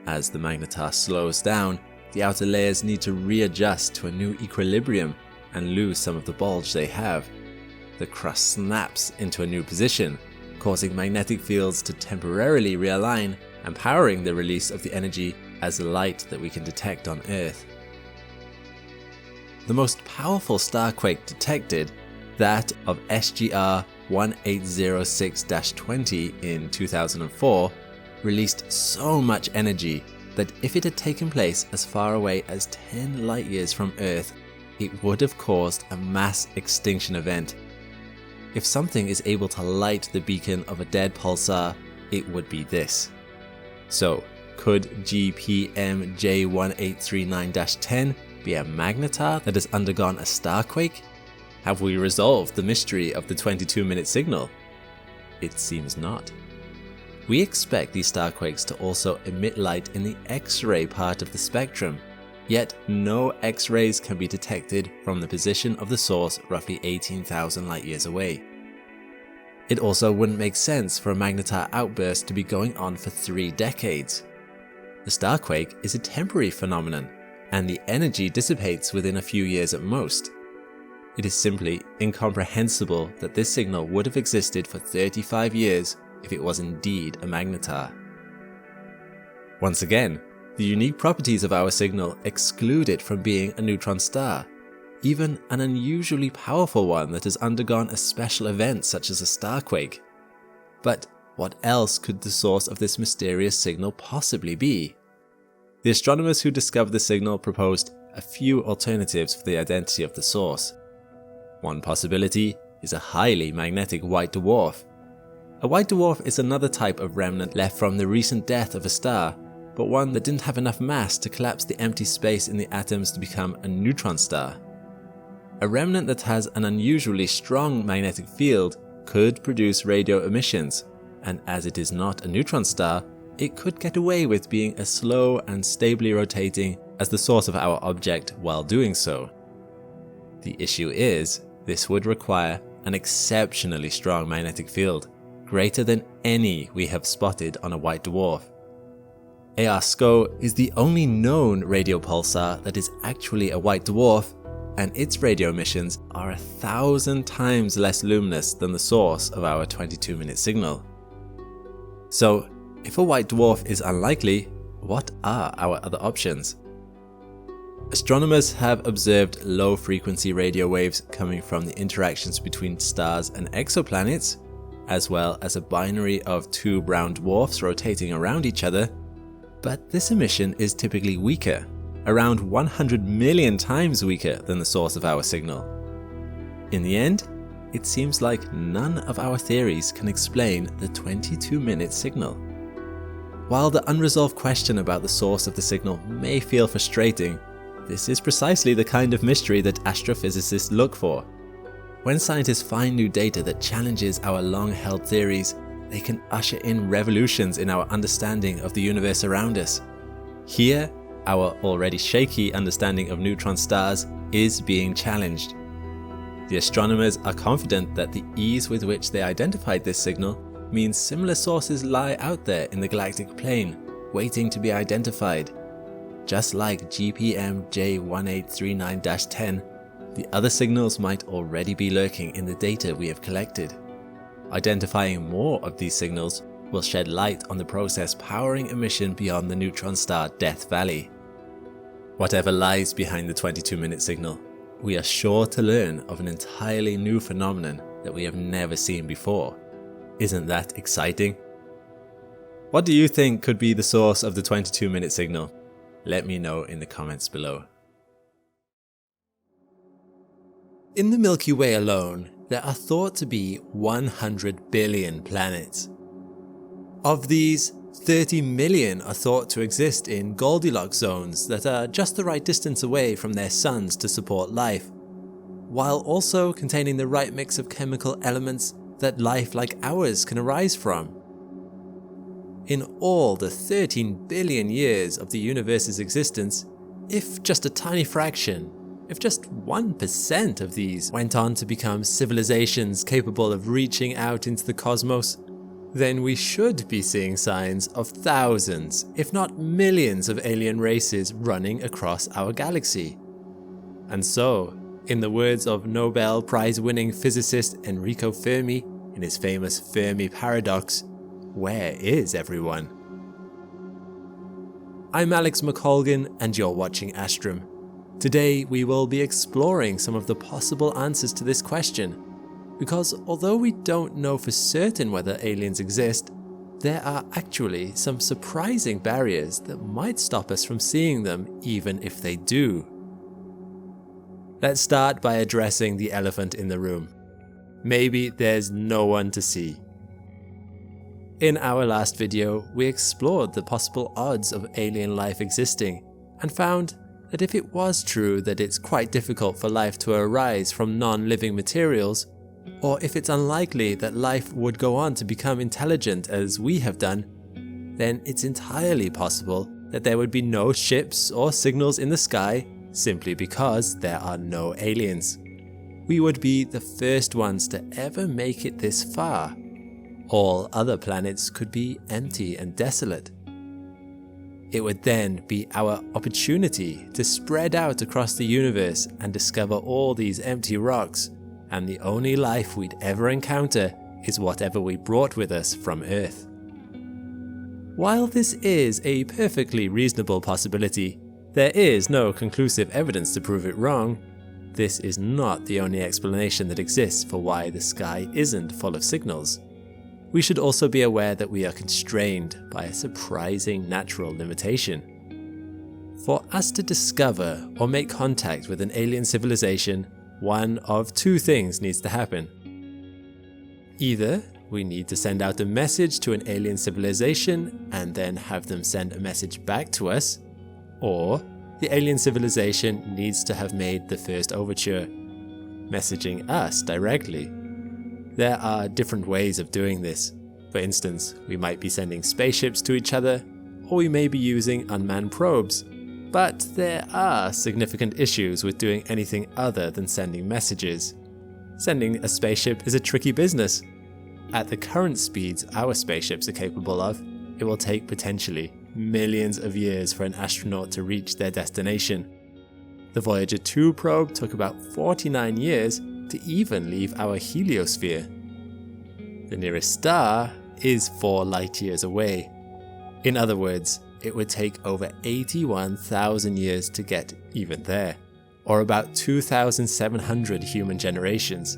As the magnetar slows down, the outer layers need to readjust to a new equilibrium and lose some of the bulge they have. The crust snaps into a new position, causing magnetic fields to temporarily realign and powering the release of the energy as light that we can detect on Earth. The most powerful starquake detected, that of SGR 1806-20 in 2004, released so much energy that if it had taken place as far away as 10 light years from Earth, it would have caused a mass extinction event. If something is able to light the beacon of a dead pulsar, it would be this. So, could GPM J1839-10 be a magnetar that has undergone a starquake? Have we resolved the mystery of the 22-minute signal? It seems not. We expect these starquakes to also emit light in the X-ray part of the spectrum, yet no X-rays can be detected from the position of the source roughly 18,000 light years away. It also wouldn't make sense for a magnetar outburst to be going on for 3 decades. The starquake is a temporary phenomenon, and the energy dissipates within a few years at most. It is simply incomprehensible that this signal would have existed for 35 years if it was indeed a magnetar. Once again, the unique properties of our signal exclude it from being a neutron star, even an unusually powerful one that has undergone a special event such as a starquake. But what else could the source of this mysterious signal possibly be? The astronomers who discovered the signal proposed a few alternatives for the identity of the source. One possibility is a highly magnetic white dwarf. A white dwarf is another type of remnant left from the recent death of a star, but one that didn't have enough mass to collapse the empty space in the atoms to become a neutron star. A remnant that has an unusually strong magnetic field could produce radio emissions, and as it is not a neutron star, it could get away with being as slow and stably rotating as the source of our object while doing so. The issue is, this would require an exceptionally strong magnetic field, greater than any we have spotted on a white dwarf. AR-SCO is the only known radio pulsar that is actually a white dwarf, and its radio emissions are 1,000 times less luminous than the source of our 22-minute signal. So, if a white dwarf is unlikely, what are our other options? Astronomers have observed low-frequency radio waves coming from the interactions between stars and exoplanets, as well as a binary of 2 brown dwarfs rotating around each other, but this emission is typically weaker, around 100 million times weaker than the source of our signal. In the end, it seems like none of our theories can explain the 22-minute signal. While the unresolved question about the source of the signal may feel frustrating, this is precisely the kind of mystery that astrophysicists look for. When scientists find new data that challenges our long-held theories, they can usher in revolutions in our understanding of the universe around us. Here, our already shaky understanding of neutron stars is being challenged. The astronomers are confident that the ease with which they identified this signal means similar sources lie out there in the galactic plane, waiting to be identified. Just like GPM J1839-10, the other signals might already be lurking in the data we have collected. Identifying more of these signals will shed light on the process powering a mission beyond the neutron star Death Valley. Whatever lies behind the 22-minute signal, we are sure to learn of an entirely new phenomenon that we have never seen before. Isn't that exciting? What do you think could be the source of the 22-minute signal? Let me know in the comments below. In the Milky Way alone, there are thought to be 100 billion planets. Of these, 30 million are thought to exist in Goldilocks zones that are just the right distance away from their suns to support life, while also containing the right mix of chemical elements that life like ours can arise from. In all the 13 billion years of the universe's existence, if just a tiny fraction, if just 1% of these went on to become civilizations capable of reaching out into the cosmos, then we should be seeing signs of thousands, if not millions of alien races running across our galaxy. And so, in the words of Nobel Prize-winning physicist Enrico Fermi in his famous Fermi paradox, where is everyone? I'm Alex McColgan and you're watching Astrum. Today we will be exploring some of the possible answers to this question, because although we don't know for certain whether aliens exist, there are actually some surprising barriers that might stop us from seeing them even if they do. Let's start by addressing the elephant in the room. Maybe there's no one to see. In our last video, we explored the possible odds of alien life existing and found that if it was true that it's quite difficult for life to arise from non-living materials, or if it's unlikely that life would go on to become intelligent as we have done, then it's entirely possible that there would be no ships or signals in the sky simply because there are no aliens. We would be the first ones to ever make it this far. All other planets could be empty and desolate. It would then be our opportunity to spread out across the universe and discover all these empty rocks, and the only life we'd ever encounter is whatever we brought with us from Earth. While this is a perfectly reasonable possibility, there is no conclusive evidence to prove it wrong. This is not the only explanation that exists for why the sky isn't full of signals. We should also be aware that we are constrained by a surprising natural limitation. For us to discover or make contact with an alien civilization, one of two things needs to happen. Either we need to send out a message to an alien civilization and then have them send a message back to us, or the alien civilization needs to have made the first overture, messaging us directly. There are different ways of doing this. For instance, we might be sending spaceships to each other, or we may be using unmanned probes. But there are significant issues with doing anything other than sending messages. Sending a spaceship is a tricky business. At the current speeds our spaceships are capable of, it will take potentially millions of years for an astronaut to reach their destination. The Voyager 2 probe took about 49 years to even leave our heliosphere. The nearest star is 4 light years away. In other words, it would take over 81,000 years to get even there, or about 2,700 human generations.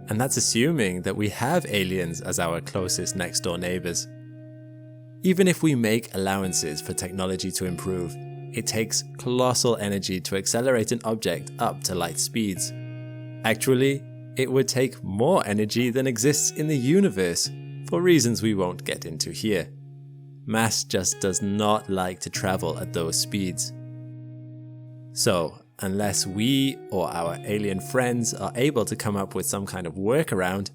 And that's assuming that we have aliens as our closest next door neighbors. Even if we make allowances for technology to improve, it takes colossal energy to accelerate an object up to light speeds. Actually, it would take more energy than exists in the universe, for reasons we won't get into here. Mass just does not like to travel at those speeds. So, unless we or our alien friends are able to come up with some kind of workaround,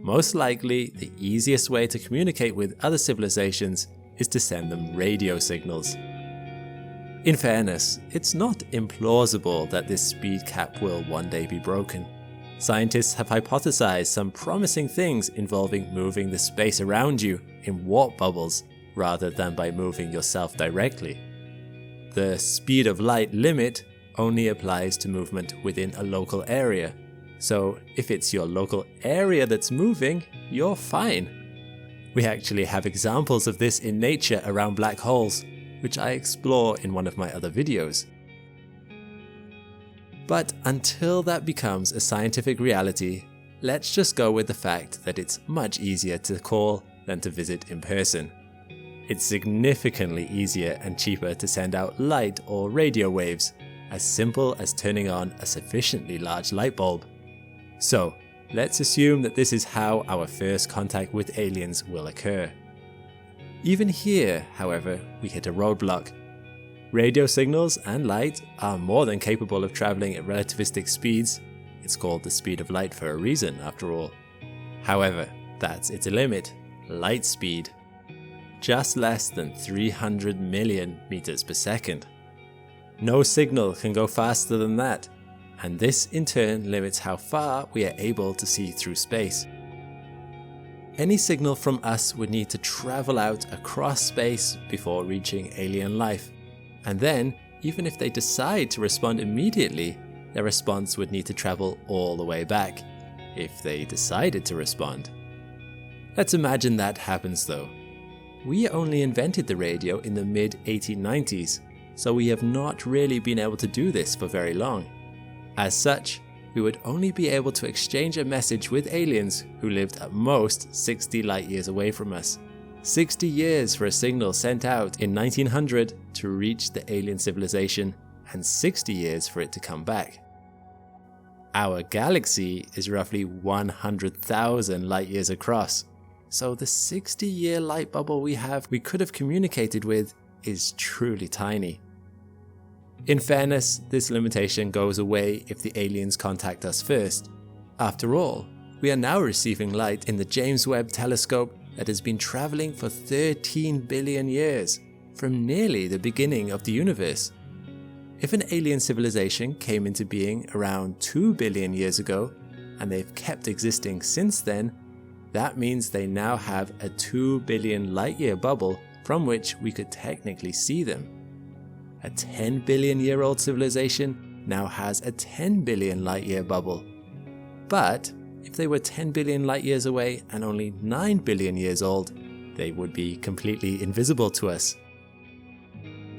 most likely the easiest way to communicate with other civilizations is to send them radio signals. In fairness, it's not implausible that this speed cap will one day be broken. Scientists have hypothesized some promising things involving moving the space around you in warp bubbles rather than by moving yourself directly. The speed of light limit only applies to movement within a local area, so if it's your local area that's moving, you're fine. We actually have examples of this in nature around black holes, which I explore in one of my other videos. But until that becomes a scientific reality, let's just go with the fact that it's much easier to call than to visit in person. It's significantly easier and cheaper to send out light or radio waves, as simple as turning on a sufficiently large light bulb. So, let's assume that this is how our first contact with aliens will occur. Even here, however, we hit a roadblock. Radio signals and light are more than capable of traveling at relativistic speeds. It's called the speed of light for a reason, after all. However, that's its limit: light speed. Just less than 300 million meters per second. No signal can go faster than that, and this in turn limits how far we are able to see through space. Any signal from us would need to travel out across space before reaching alien life, and then, even if they decide to respond immediately, their response would need to travel all the way back, if they decided to respond. Let's imagine that happens though. We only invented the radio in the mid-1890s, so we have not really been able to do this for very long. As such, we would only be able to exchange a message with aliens who lived at most 60 light years away from us. 60 years for a signal sent out in 1900 to reach the alien civilization, and 60 years for it to come back. Our galaxy is roughly 100,000 light years across, so the 60-year light bubble we could have communicated with is truly tiny. In fairness, this limitation goes away if the aliens contact us first. After all, we are now receiving light in the James Webb Telescope that has been traveling for 13 billion years, from nearly the beginning of the universe. If an alien civilization came into being around 2 billion years ago, and they've kept existing since then, that means they now have a 2 billion light-year bubble from which we could technically see them. A 10 billion year old civilization now has a 10 billion light-year bubble. But if they were 10 billion light years away and only 9 billion years old, they would be completely invisible to us.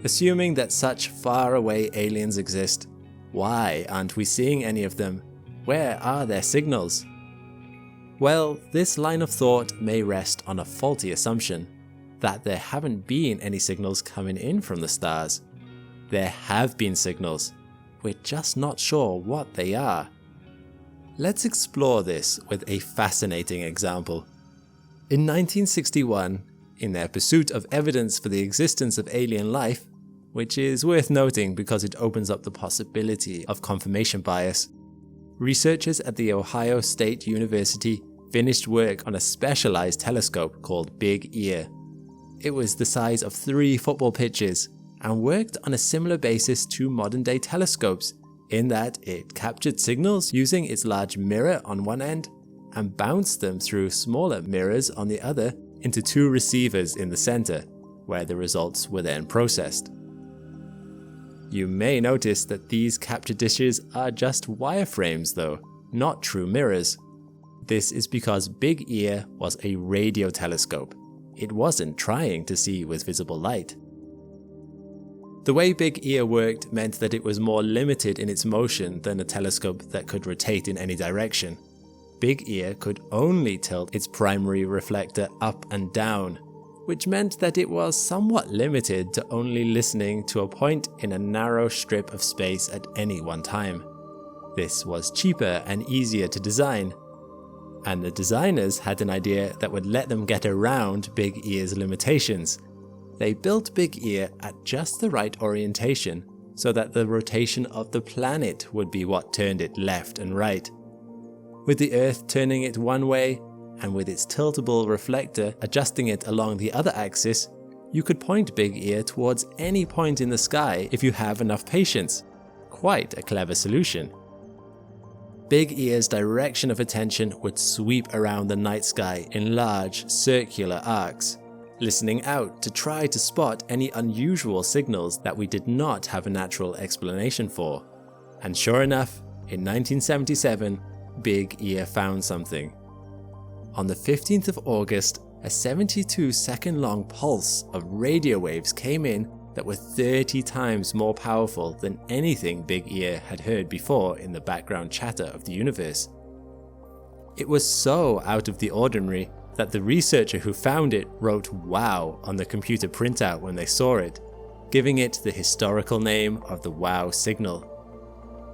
Assuming that such far-away aliens exist, why aren't we seeing any of them? Where are their signals? Well, this line of thought may rest on a faulty assumption, that there haven't been any signals coming in from the stars. There have been signals, we're just not sure what they are. Let's explore this with a fascinating example. In 1961, in their pursuit of evidence for the existence of alien life, which is worth noting because it opens up the possibility of confirmation bias, researchers at the Ohio State University finished work on a specialized telescope called Big Ear. It was the size of 3 football pitches and worked on a similar basis to modern-day telescopes in that it captured signals using its large mirror on one end and bounced them through smaller mirrors on the other into 2 receivers in the center, where the results were then processed. You may notice that these capture dishes are just wireframes though, not true mirrors. This is because Big Ear was a radio telescope. It wasn't trying to see with visible light. The way Big Ear worked meant that it was more limited in its motion than a telescope that could rotate in any direction. Big Ear could only tilt its primary reflector up and down, which meant that it was somewhat limited to only listening to a point in a narrow strip of space at any one time. This was cheaper and easier to design, and the designers had an idea that would let them get around Big Ear's limitations. They built Big Ear at just the right orientation so that the rotation of the planet would be what turned it left and right. With the Earth turning it one way, and with its tiltable reflector adjusting it along the other axis, you could point Big Ear towards any point in the sky if you have enough patience. Quite a clever solution. Big Ear's direction of attention would sweep around the night sky in large circular arcs, listening out to try to spot any unusual signals that we did not have a natural explanation for. And sure enough, in 1977, Big Ear found something. On the 15th of August, a 72-second long pulse of radio waves came in that were 30 times more powerful than anything Big Ear had heard before in the background chatter of the universe. It was so out of the ordinary that the researcher who found it wrote "wow" on the computer printout when they saw it, giving it the historical name of the wow signal.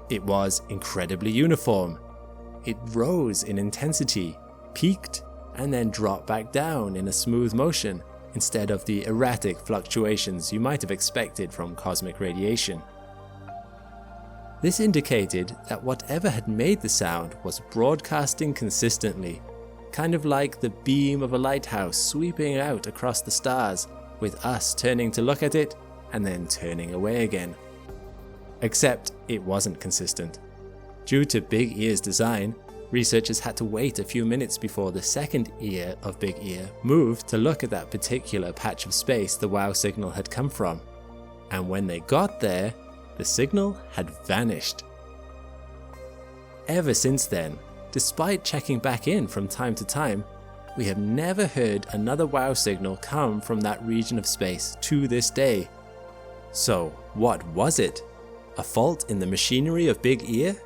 It was incredibly uniform. It rose in intensity, peaked, and then dropped back down in a smooth motion instead of the erratic fluctuations you might have expected from cosmic radiation. This indicated that whatever had made the sound was broadcasting consistently, kind of like the beam of a lighthouse sweeping out across the stars, with us turning to look at it and then turning away again. Except it wasn't consistent. Due to Big Ear's design, researchers had to wait a few minutes before the second ear of Big Ear moved to look at that particular patch of space the wow signal had come from. And when they got there, the signal had vanished. Ever since then, despite checking back in from time to time, we have never heard another wow signal come from that region of space to this day. So what was it? A fault in the machinery of Big Ear?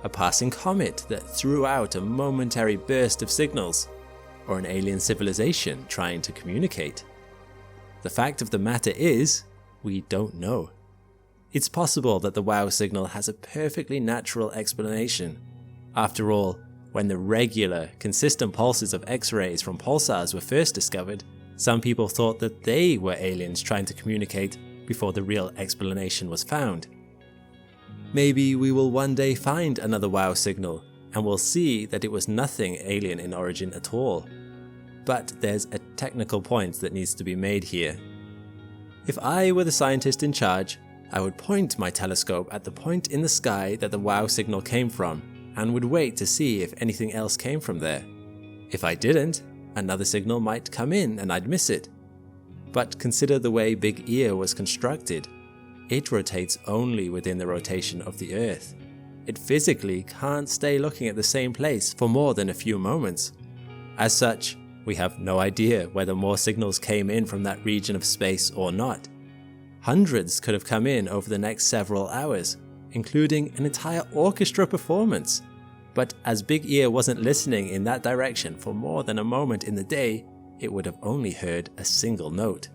A passing comet that threw out a momentary burst of signals? Or an alien civilization trying to communicate? The fact of the matter is, we don't know. It's possible that the wow signal has a perfectly natural explanation. After all, when the regular, consistent pulses of X-rays from pulsars were first discovered, some people thought that they were aliens trying to communicate before the real explanation was found. Maybe we will one day find another wow signal, and we'll see that it was nothing alien in origin at all. But there's a technical point that needs to be made here. If I were the scientist in charge, I would point my telescope at the point in the sky that the wow signal came from, and would wait to see if anything else came from there. If I didn't, another signal might come in and I'd miss it. But consider the way Big Ear was constructed. It rotates only within the rotation of the Earth. It physically can't stay looking at the same place for more than a few moments. As such, we have no idea whether more signals came in from that region of space or not. Hundreds could have come in over the next several hours, including an entire orchestra performance. But as Big Ear wasn't listening in that direction for more than a moment in the day, it would have only heard a single note.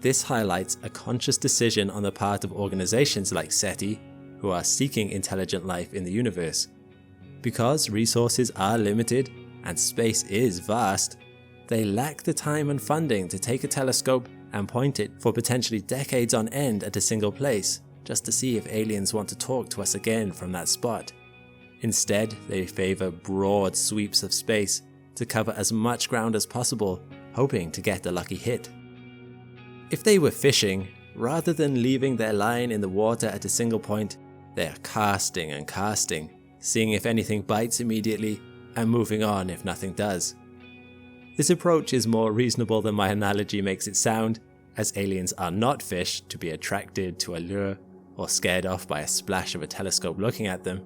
This highlights a conscious decision on the part of organizations like SETI, who are seeking intelligent life in the universe. Because resources are limited and space is vast, they lack the time and funding to take a telescope and point it for potentially decades on end at a single place, just to see if aliens want to talk to us again from that spot. Instead, they favor broad sweeps of space to cover as much ground as possible, hoping to get a lucky hit. If they were fishing, rather than leaving their line in the water at a single point, they are casting and casting, seeing if anything bites immediately, and moving on if nothing does. This approach is more reasonable than my analogy makes it sound, as aliens are not fish to be attracted to a lure or scared off by a splash of a telescope looking at them.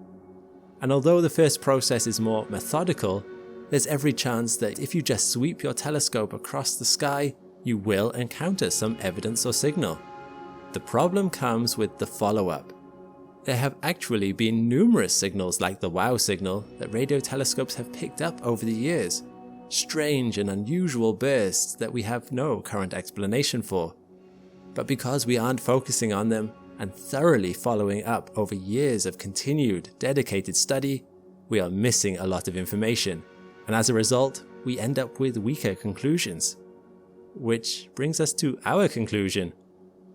And although the first process is more methodical, there's every chance that if you just sweep your telescope across the sky, you will encounter some evidence or signal. The problem comes with the follow-up. There have actually been numerous signals like the wow signal that radio telescopes have picked up over the years. Strange and unusual bursts that we have no current explanation for. But because we aren't focusing on them and thoroughly following up over years of continued, dedicated study, we are missing a lot of information, and as a result, we end up with weaker conclusions. Which brings us to our conclusion.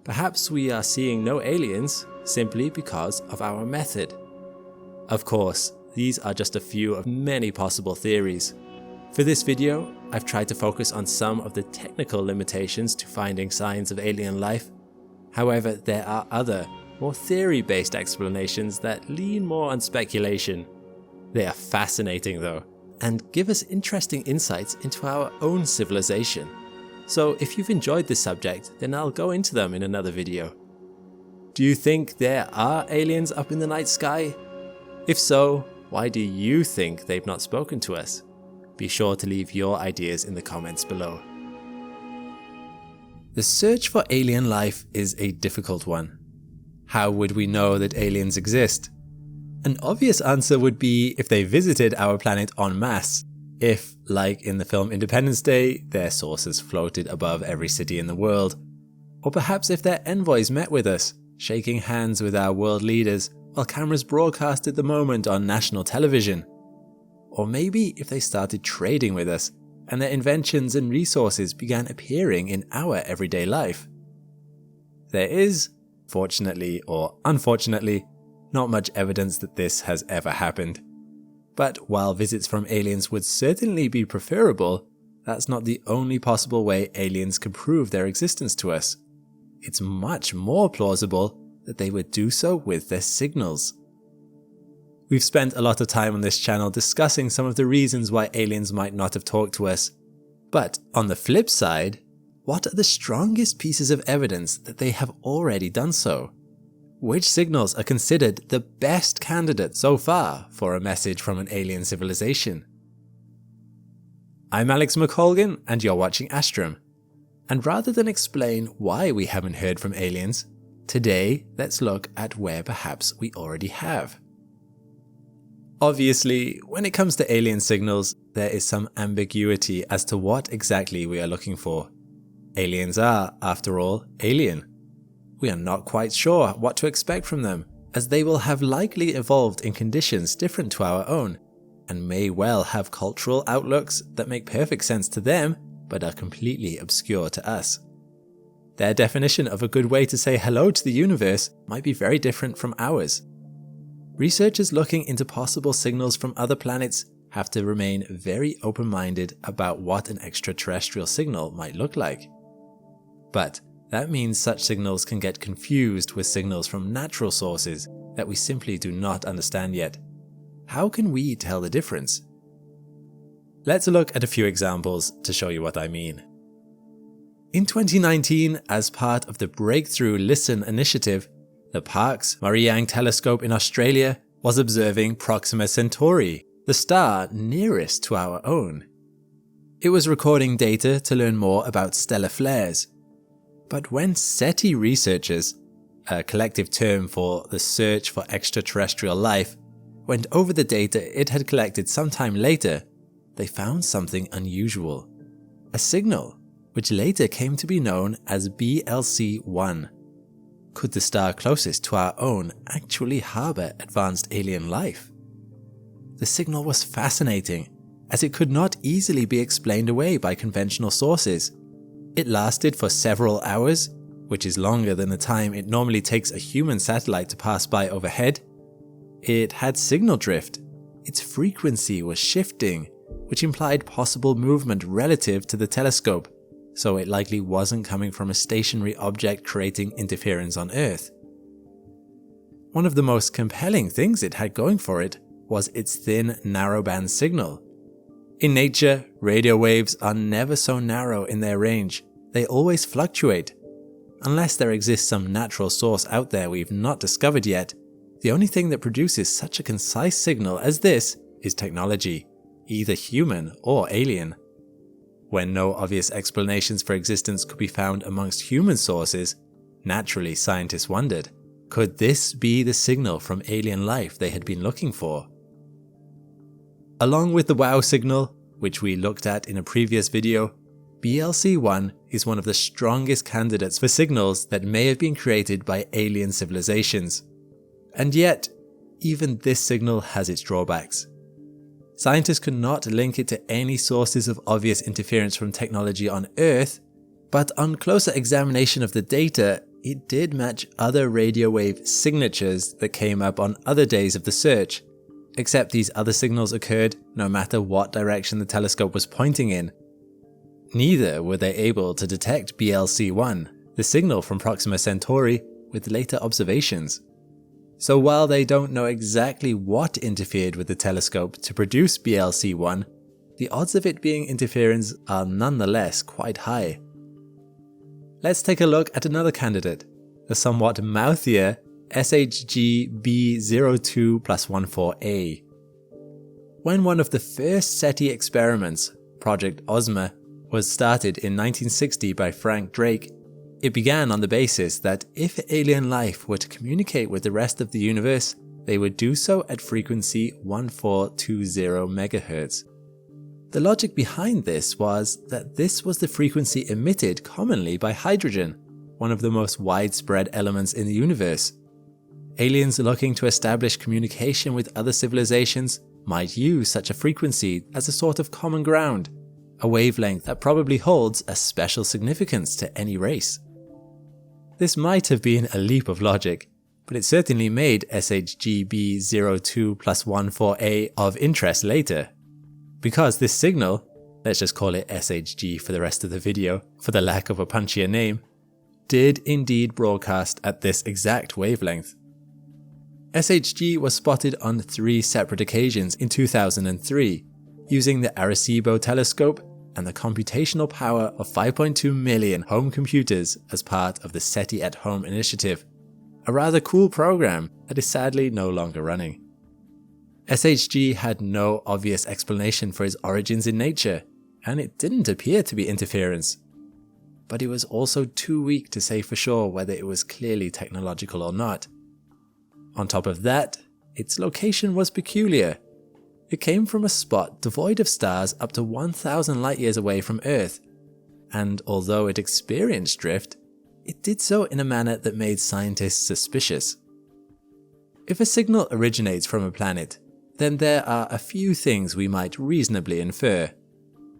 Perhaps we are seeing no aliens simply because of our method. Of course, these are just a few of many possible theories. For this video, I've tried to focus on some of the technical limitations to finding signs of alien life. However, there are other, more theory-based explanations that lean more on speculation. They are fascinating though, and give us interesting insights into our own civilization. So if you've enjoyed this subject, then I'll go into them in another video. Do you think there are aliens up in the night sky? If so, why do you think they've not spoken to us? Be sure to leave your ideas in the comments below. The search for alien life is a difficult one. How would we know that aliens exist? An obvious answer would be if they visited our planet en masse. If, like in the film Independence Day, their sources floated above every city in the world. Or perhaps if their envoys met with us, shaking hands with our world leaders while cameras broadcasted the moment on national television. Or maybe if they started trading with us and their inventions and resources began appearing in our everyday life. There is, fortunately or unfortunately, not much evidence that this has ever happened. But while visits from aliens would certainly be preferable, that's not the only possible way aliens can prove their existence to us. It's much more plausible that they would do so with their signals. We've spent a lot of time on this channel discussing some of the reasons why aliens might not have talked to us. But on the flip side, what are the strongest pieces of evidence that they have already done so? Which signals are considered the best candidate so far for a message from an alien civilization? I'm McColgan and you're watching Astrum. And rather than explain why we haven't heard from aliens, today let's look at where perhaps we already have. Obviously, when it comes to alien signals, there is some ambiguity as to what exactly we are looking for. Aliens are, after all, alien. We are not quite sure what to expect from them, as they will have likely evolved in conditions different to our own, and may well have cultural outlooks that make perfect sense to them, but are completely obscure to us. Their definition of a good way to say hello to the universe might be very different from ours. Researchers looking into possible signals from other planets have to remain very open-minded about what an extraterrestrial signal might look like. But that means such signals can get confused with signals from natural sources that we simply do not understand yet. How can we tell the difference? Let's look at a few examples to show you what I mean. In 2019, as part of the Breakthrough Listen initiative, the Parkes Marie-Ange telescope in Australia was observing Proxima Centauri, the star nearest to our own. It was recording data to learn more about stellar flares. But when SETI researchers, a collective term for the search for extraterrestrial life, went over the data it had collected sometime later, they found something unusual. A signal, which later came to be known as BLC-1. Could the star closest to our own actually harbour advanced alien life? The signal was fascinating, as it could not easily be explained away by conventional sources. It lasted for several hours, which is longer than the time it normally takes a human satellite to pass by overhead. It had signal drift. Its frequency was shifting, which implied possible movement relative to the telescope, so it likely wasn't coming from a stationary object creating interference on Earth. One of the most compelling things it had going for it was its thin, narrowband signal. In nature, radio waves are never so narrow in their range. They always fluctuate. Unless there exists some natural source out there we've not discovered yet, the only thing that produces such a concise signal as this is technology, either human or alien. When no obvious explanations for existence could be found amongst human sources, naturally scientists wondered, could this be the signal from alien life they had been looking for? Along with the WOW signal, which we looked at in a previous video, BLC-1 is one of the strongest candidates for signals that may have been created by alien civilizations. And yet, even this signal has its drawbacks. Scientists could not link it to any sources of obvious interference from technology on Earth, but on closer examination of the data, it did match other radio wave signatures that came up on other days of the search, except these other signals occurred no matter what direction the telescope was pointing in. Neither were they able to detect BLC-1, the signal from Proxima Centauri, with later observations. So while they don't know exactly what interfered with the telescope to produce BLC-1, the odds of it being interference are nonetheless quite high. Let's take a look at another candidate, the somewhat mouthier SHG B02+14A. When one of the first SETI experiments, Project Ozma, was started in 1960 by Frank Drake, it began on the basis that if alien life were to communicate with the rest of the universe, they would do so at frequency 1420 MHz. The logic behind this was that this was the frequency emitted commonly by hydrogen, one of the most widespread elements in the universe. Aliens looking to establish communication with other civilizations might use such a frequency as a sort of common ground, a wavelength that probably holds a special significance to any race. This might have been a leap of logic, but it certainly made SHGB 02+14A of interest later. Because this signal, let's just call it SHG for the rest of the video, for the lack of a punchier name, did indeed broadcast at this exact wavelength. SHG was spotted on 3 separate occasions in 2003, using the Arecibo telescope and the computational power of 5.2 million home computers as part of the SETI at Home initiative, a rather cool program that is sadly no longer running. SHG had no obvious explanation for its origins in nature, and it didn't appear to be interference. But it was also too weak to say for sure whether it was clearly technological or not. On top of that, its location was peculiar. It came from a spot devoid of stars up to 1,000 light years away from Earth, and although it experienced drift, it did so in a manner that made scientists suspicious. If a signal originates from a planet, then there are a few things we might reasonably infer.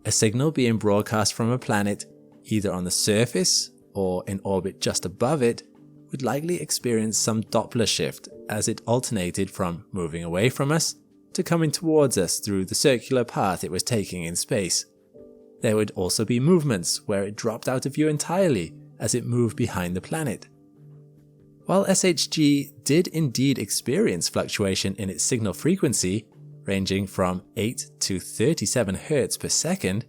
A signal being broadcast from a planet, either on the surface or in orbit just above it, would likely experience some Doppler shift as it alternated from moving away from us to coming towards us through the circular path it was taking in space. There would also be movements where it dropped out of view entirely as it moved behind the planet. While SHG did indeed experience fluctuation in its signal frequency, ranging from 8 to 37 Hz per second,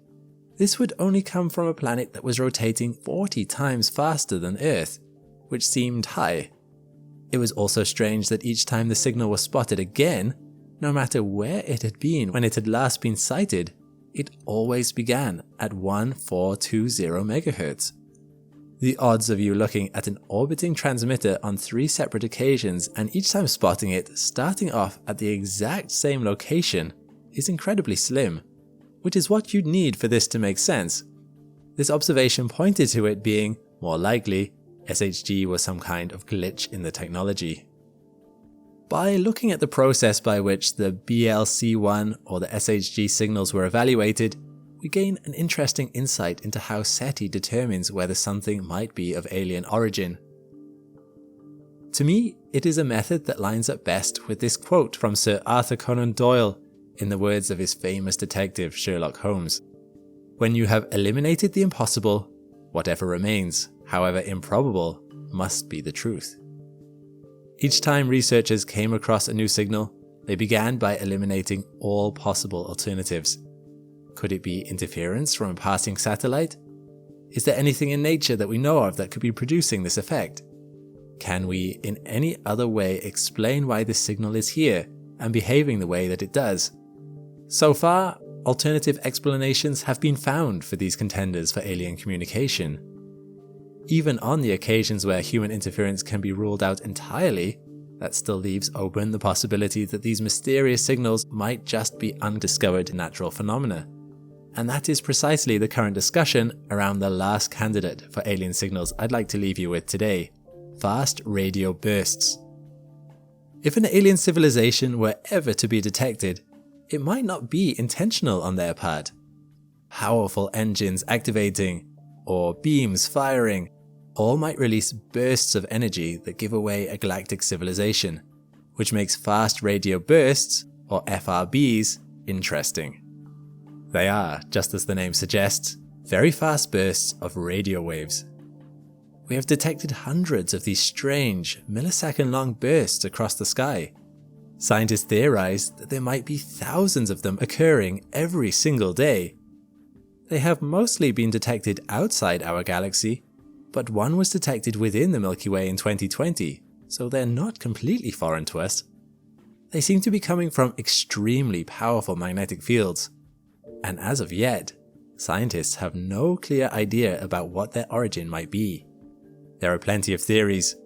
this would only come from a planet that was rotating 40 times faster than Earth, which seemed high. It was also strange that each time the signal was spotted again, no matter where it had been when it had last been sighted, it always began at 1420 MHz. The odds of you looking at an orbiting transmitter on 3 separate occasions and each time spotting it starting off at the exact same location is incredibly slim, which is what you'd need for this to make sense. This observation pointed to it being, more likely, SHG was some kind of glitch in the technology. By looking at the process by which the BLC-1 or the SHG signals were evaluated, we gain an interesting insight into how SETI determines whether something might be of alien origin. To me, it is a method that lines up best with this quote from Sir Arthur Conan Doyle, in the words of his famous detective Sherlock Holmes. "When you have eliminated the impossible, whatever remains, however improbable, must be the truth." Each time researchers came across a new signal, they began by eliminating all possible alternatives. Could it be interference from a passing satellite? Is there anything in nature that we know of that could be producing this effect? Can we in any other way explain why this signal is here and behaving the way that it does? So far, alternative explanations have been found for these contenders for alien communication. Even on the occasions where human interference can be ruled out entirely, that still leaves open the possibility that these mysterious signals might just be undiscovered natural phenomena. And that is precisely the current discussion around the last candidate for alien signals I'd like to leave you with today: fast radio bursts. If an alien civilization were ever to be detected, it might not be intentional on their part. Powerful engines activating, or beams firing, all might release bursts of energy that give away a galactic civilization, which makes fast radio bursts, or FRBs, interesting. They are, just as the name suggests, very fast bursts of radio waves. We have detected hundreds of these strange, millisecond-long bursts across the sky. Scientists theorize that there might be thousands of them occurring every single day. They have mostly been detected outside our galaxy, but one was detected within the Milky Way in 2020, so they're not completely foreign to us. They seem to be coming from extremely powerful magnetic fields, and as of yet, scientists have no clear idea about what their origin might be. There are plenty of theories.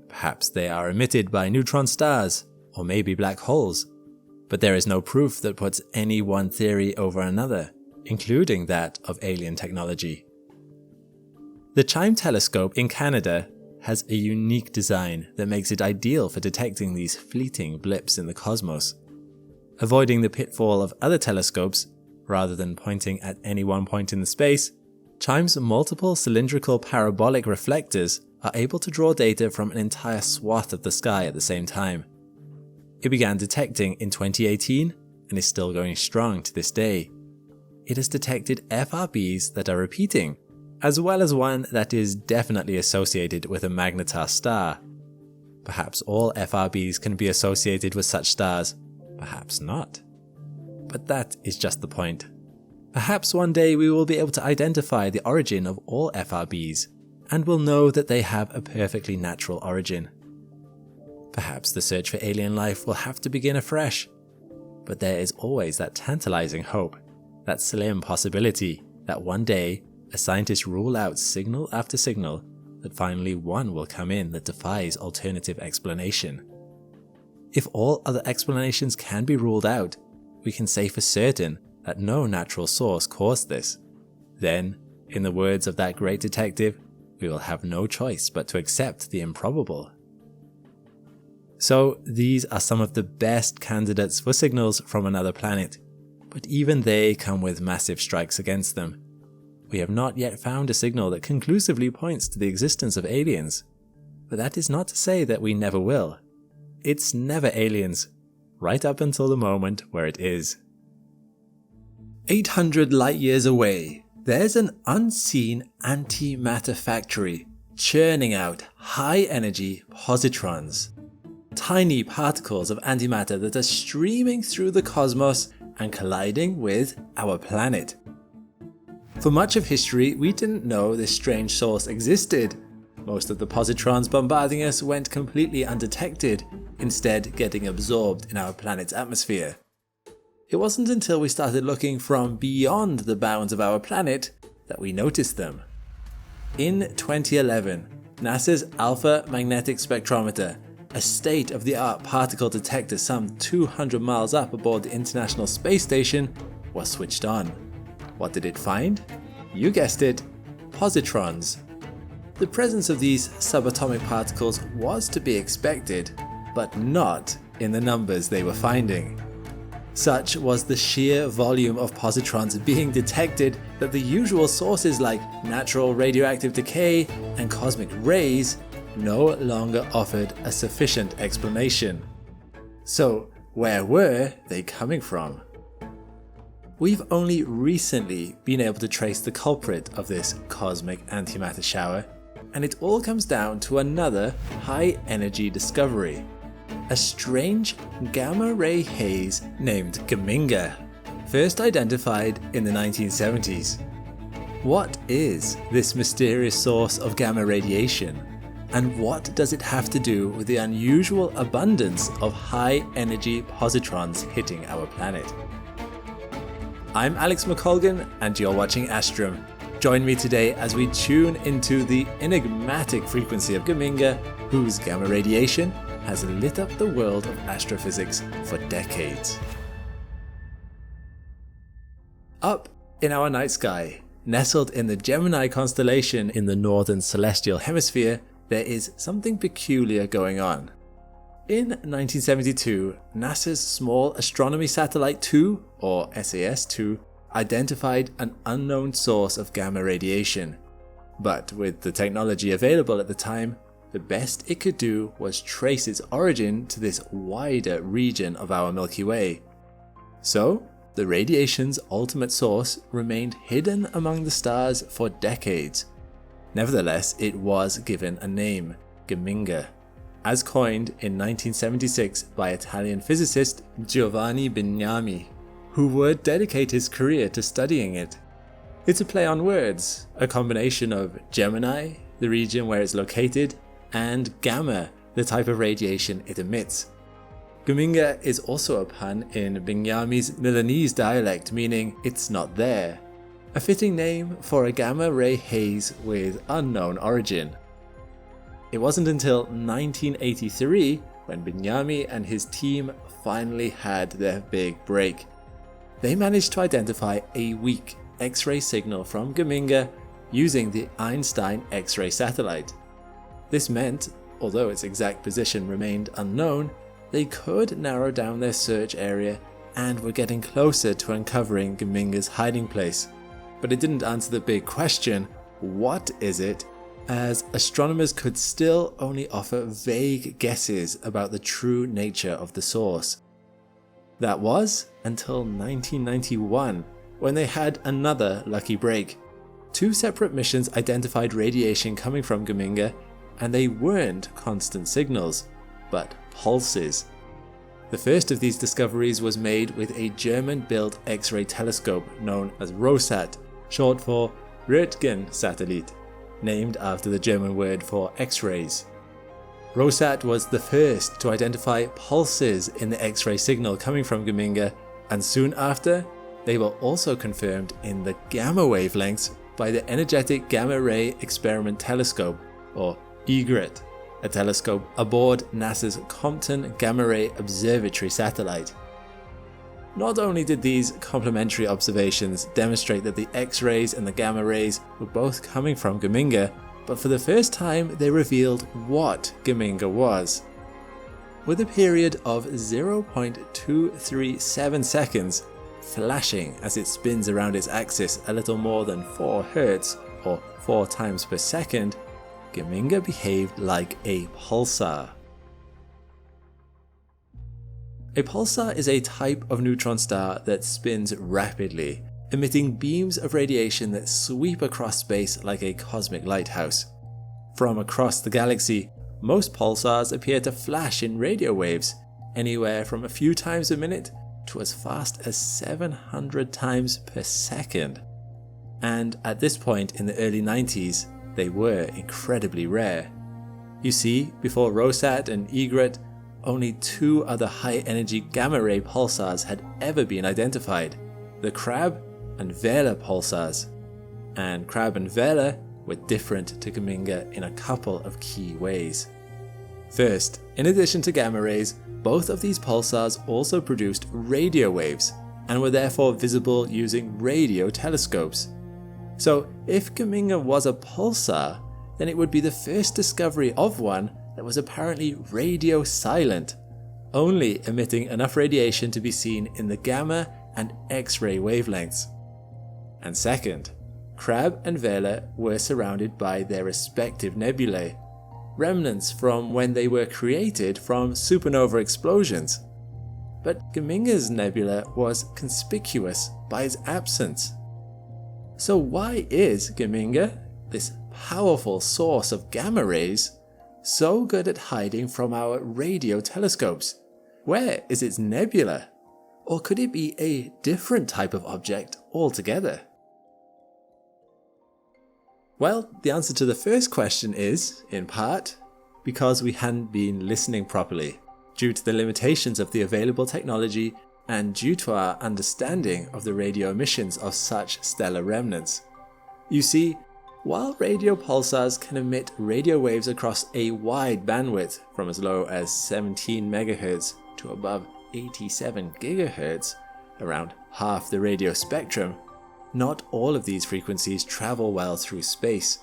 Perhaps they are emitted by neutron stars, or maybe black holes, but there is no proof that puts any one theory over another, including that of alien technology. The CHIME telescope in Canada has a unique design that makes it ideal for detecting these fleeting blips in the cosmos. Avoiding the pitfall of other telescopes, rather than pointing at any one point in the space, CHIME's multiple cylindrical parabolic reflectors are able to draw data from an entire swath of the sky at the same time. It began detecting in 2018 and is still going strong to this day. It has detected FRBs that are repeating, as well as one that is definitely associated with a magnetar star. Perhaps all FRBs can be associated with such stars, perhaps not. But that is just the point. Perhaps one day we will be able to identify the origin of all FRBs, and will know that they have a perfectly natural origin. Perhaps the search for alien life will have to begin afresh, but there is always that tantalizing hope, that slim possibility that one day as scientists rule out signal after signal, that finally one will come in that defies alternative explanation. If all other explanations can be ruled out, we can say for certain that no natural source caused this. Then, in the words of that great detective, we will have no choice but to accept the improbable. So these are some of the best candidates for signals from another planet, but even they come with massive strikes against them. We have not yet found a signal that conclusively points to the existence of aliens, but that is not to say that we never will. It's never aliens, right up until the moment where it is. 800 light years away, there's an unseen antimatter factory churning out high-energy positrons. Tiny particles of antimatter that are streaming through the cosmos and colliding with our planet. For much of history, we didn't know this strange source existed. Most of the positrons bombarding us went completely undetected, instead getting absorbed in our planet's atmosphere. It wasn't until we started looking from beyond the bounds of our planet that we noticed them. In 2011, NASA's Alpha Magnetic Spectrometer, a state-of-the-art particle detector some 200 miles up aboard the International Space Station, was switched on. What did it find? You guessed it, positrons. The presence of these subatomic particles was to be expected, but not in the numbers they were finding. Such was the sheer volume of positrons being detected that the usual sources like natural radioactive decay and cosmic rays no longer offered a sufficient explanation. So, where were they coming from? We've only recently been able to trace the culprit of this cosmic antimatter shower, and it all comes down to another high-energy discovery. A strange gamma-ray haze named Geminga, first identified in the 1970s. What is this mysterious source of gamma radiation, and what does it have to do with the unusual abundance of high-energy positrons hitting our planet? I'm Alex McColgan, and you're watching Astrum. Join me today as we tune into the enigmatic frequency of Geminga, whose gamma radiation has lit up the world of astrophysics for decades. Up in our night sky, nestled in the Gemini constellation in the northern celestial hemisphere, there is something peculiar going on. In 1972, NASA's Small Astronomy Satellite 2, or SAS-2, identified an unknown source of gamma radiation. But with the technology available at the time, the best it could do was trace its origin to this wider region of our Milky Way. So, the radiation's ultimate source remained hidden among the stars for decades. Nevertheless, it was given a name, Geminga, as coined in 1976 by Italian physicist Giovanni Bignami, who would dedicate his career to studying it. It's a play on words, a combination of Gemini, the region where it's located, and gamma, the type of radiation it emits. Geminga is also a pun in Bignami's Milanese dialect, meaning it's not there, a fitting name for a gamma-ray haze with unknown origin. It wasn't until 1983 when Bignami and his team finally had their big break. They managed to identify a weak X-ray signal from Geminga using the Einstein X-ray satellite. This meant, although its exact position remained unknown, they could narrow down their search area and were getting closer to uncovering Geminga's hiding place. But it didn't answer the big question, what is it, as astronomers could still only offer vague guesses about the true nature of the source. That was until 1991, when they had another lucky break. 2 separate missions identified radiation coming from Geminga, and they weren't constant signals, but pulses. The first of these discoveries was made with a German-built X-ray telescope known as ROSAT, short for Röntgen-Satellit, named after the German word for X-rays. ROSAT was the first to identify pulses in the X-ray signal coming from Geminga, and soon after, they were also confirmed in the gamma wavelengths by the Energetic Gamma Ray Experiment Telescope, or EGRET, a telescope aboard NASA's Compton Gamma Ray Observatory satellite. Not only did these complementary observations demonstrate that the X-rays and the gamma rays were both coming from Geminga, but for the first time they revealed what Geminga was. With a period of 0.237 seconds, flashing as it spins around its axis a little more than 4 Hz, or 4 times per second, Geminga behaved like a pulsar. A pulsar is a type of neutron star that spins rapidly, emitting beams of radiation that sweep across space like a cosmic lighthouse. From across the galaxy, most pulsars appear to flash in radio waves, anywhere from a few times a minute to as fast as 700 times per second. And at this point in the early 90s, they were incredibly rare. You see, before ROSAT and EGRET, only 2 other high-energy gamma-ray pulsars had ever been identified, the Crab and Vela pulsars. And Crab and Vela were different to Geminga in a couple of key ways. First, in addition to gamma rays, both of these pulsars also produced radio waves, and were therefore visible using radio telescopes. So if Geminga was a pulsar, then it would be the first discovery of one that was apparently radio silent, only emitting enough radiation to be seen in the gamma and X-ray wavelengths. And second, Crab and Vela were surrounded by their respective nebulae, remnants from when they were created from supernova explosions. But Geminga's nebula was conspicuous by its absence. So why is Geminga, this powerful source of gamma rays, so good at hiding from our radio telescopes? Where is its nebula? Or could it be a different type of object altogether? Well, the answer to the first question is, in part, because we hadn't been listening properly, due to the limitations of the available technology and due to our understanding of the radio emissions of such stellar remnants. You see, while radio pulsars can emit radio waves across a wide bandwidth from as low as 17 MHz to above 87 GHz, around half the radio spectrum, not all of these frequencies travel well through space.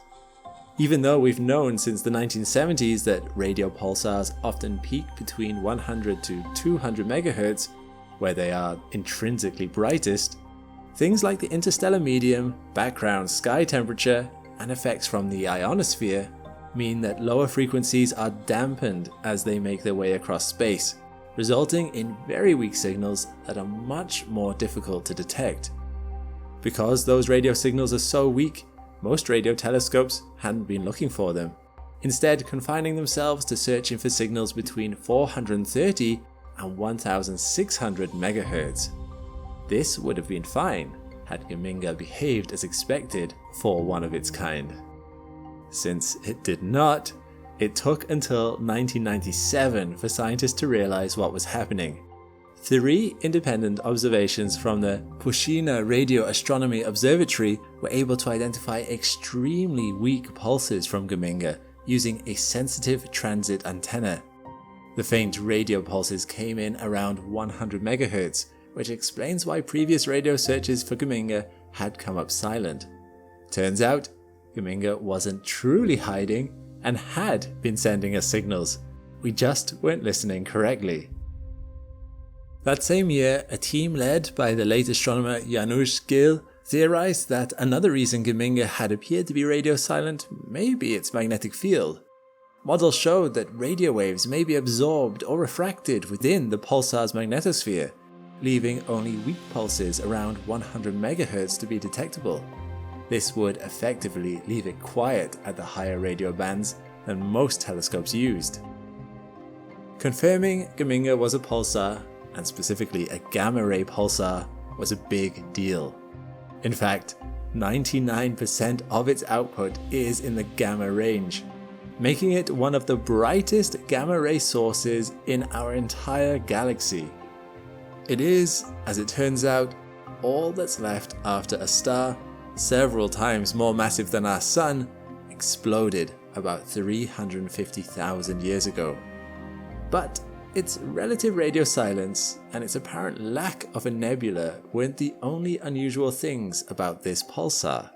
Even though we've known since the 1970s that radio pulsars often peak between 100 to 200 MHz, where they are intrinsically brightest, things like the interstellar medium, background sky temperature, and effects from the ionosphere mean that lower frequencies are dampened as they make their way across space, resulting in very weak signals that are much more difficult to detect. Because those radio signals are so weak, most radio telescopes hadn't been looking for them, instead confining themselves to searching for signals between 430 and 1600 MHz. This would have been fine had Geminga behaved as expected for one of its kind. Since it did not, it took until 1997 for scientists to realize what was happening. 3 independent observations from the Pushina Radio Astronomy Observatory were able to identify extremely weak pulses from Geminga using a sensitive transit antenna. The faint radio pulses came in around 100 MHz, which explains why previous radio searches for Geminga had come up silent. Turns out, Geminga wasn't truly hiding and had been sending us signals. We just weren't listening correctly. That same year, a team led by the late astronomer Janusz Gill theorized that another reason Geminga had appeared to be radio silent may be its magnetic field. Models showed that radio waves may be absorbed or refracted within the pulsar's magnetosphere, leaving only weak pulses around 100 MHz to be detectable. This would effectively leave it quiet at the higher radio bands than most telescopes used. Confirming Geminga was a pulsar, and specifically a gamma-ray pulsar, was a big deal. In fact, 99% of its output is in the gamma range, making it one of the brightest gamma-ray sources in our entire galaxy. It is, as it turns out, all that's left after a star, several times more massive than our Sun, exploded about 350,000 years ago. But its relative radio silence and its apparent lack of a nebula weren't the only unusual things about this pulsar.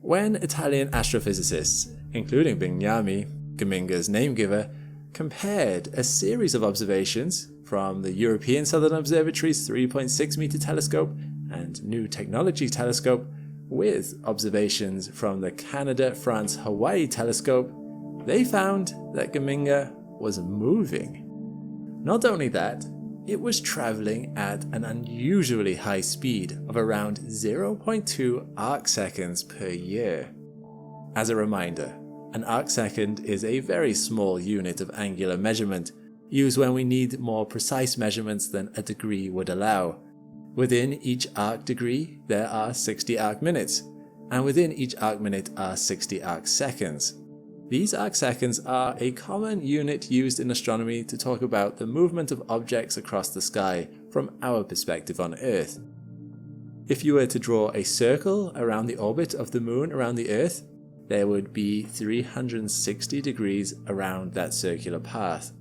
When Italian astrophysicists, including Bignami, Geminga's name-giver, compared a series of observations from the European Southern Observatory's 3.6 meter telescope and New Technology telescope with observations from the Canada-France-Hawaii telescope, they found that Geminga was moving. Not only that, it was traveling at an unusually high speed of around 0.2 arcseconds per year. As a reminder, an arcsecond is a very small unit of angular measurement, used when we need more precise measurements than a degree would allow. Within each arc degree, there are 60 arc minutes, and within each arc minute are 60 arc seconds. These arcseconds are a common unit used in astronomy to talk about the movement of objects across the sky from our perspective on Earth. If you were to draw a circle around the orbit of the Moon around the Earth, there would be 360 degrees around that circular path.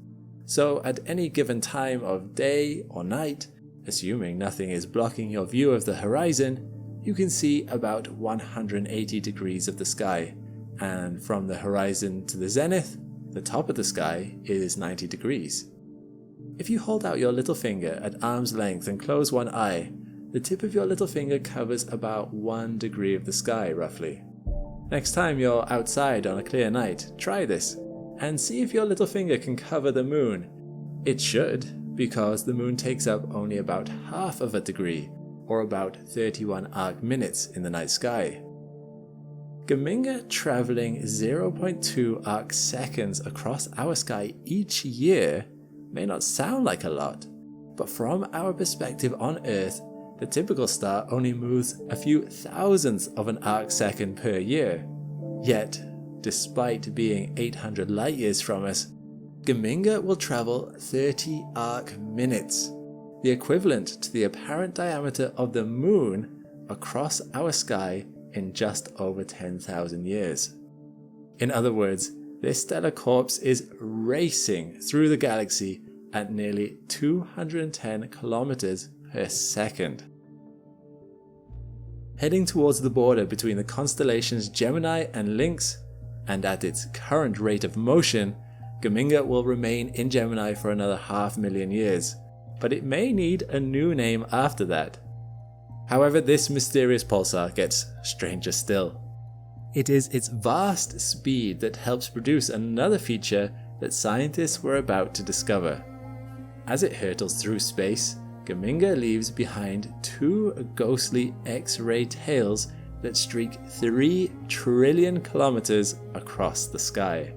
So at any given time of day or night, assuming nothing is blocking your view of the horizon, you can see about 180 degrees of the sky, and from the horizon to the zenith, the top of the sky is 90 degrees. If you hold out your little finger at arm's length and close one eye, the tip of your little finger covers about 1 degree of the sky roughly. Next time you're outside on a clear night, try this, and see if your little finger can cover the moon. It should, because the moon takes up only about half of a degree, or about 31 arc minutes in the night sky. Geminga traveling 0.2 arc seconds across our sky each year may not sound like a lot, but from our perspective on Earth, the typical star only moves a few thousandths of an arc second per year. Yet, despite being 800 light years from us, Geminga will travel 30 arc minutes, the equivalent to the apparent diameter of the Moon across our sky in just over 10,000 years. In other words, this stellar corpse is racing through the galaxy at nearly 210 kilometers per second. Heading towards the border between the constellations Gemini and Lynx, and at its current rate of motion, Geminga will remain in Gemini for another 500,000 years, but it may need a new name after that. However, this mysterious pulsar gets stranger still. It is its vast speed that helps produce another feature that scientists were about to discover. As it hurtles through space, Geminga leaves behind 2 ghostly X-ray tails that streak 3 trillion kilometers across the sky.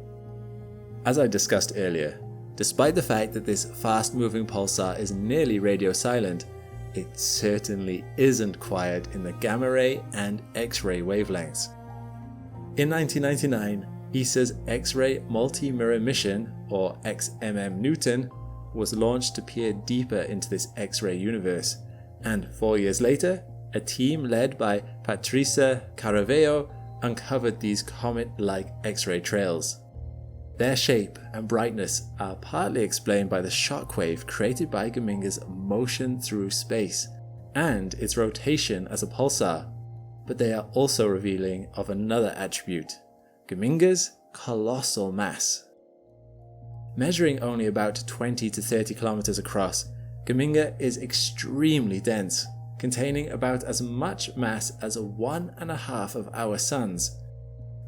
As I discussed earlier, despite the fact that this fast-moving pulsar is nearly radio silent, it certainly isn't quiet in the gamma ray and X-ray wavelengths. In 1999, ESA's X-ray Multi-Mirror Mission, or XMM Newton, was launched to peer deeper into this X-ray universe, and 4 years later, a team led by Patricia Caraveo uncovered these comet-like X-ray trails. Their shape and brightness are partly explained by the shockwave created by Geminga's motion through space and its rotation as a pulsar, but they are also revealing of another attribute: Geminga's colossal mass. Measuring only about 20 to 30 kilometers across, Geminga is extremely dense, containing about as much mass as 1.5 of our suns.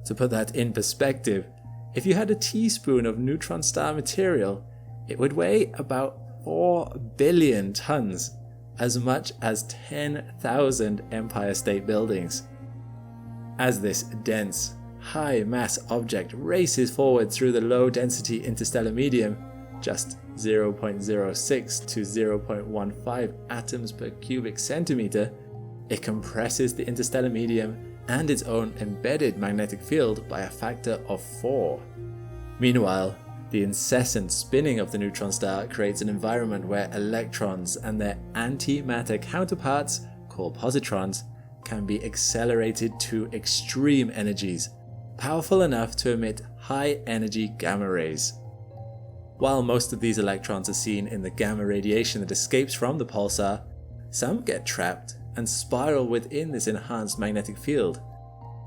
To put that in perspective, if you had a teaspoon of neutron star material, it would weigh about 4 billion tons, as much as 10,000 Empire State Buildings. As this dense, high-mass object races forward through the low-density interstellar medium, just 0.06 to 0.15 atoms per cubic centimeter, it compresses the interstellar medium and its own embedded magnetic field by a factor of 4. Meanwhile, the incessant spinning of the neutron star creates an environment where electrons and their antimatter counterparts, called positrons, can be accelerated to extreme energies, powerful enough to emit high-energy gamma rays. While most of these electrons are seen in the gamma radiation that escapes from the pulsar, some get trapped and spiral within this enhanced magnetic field.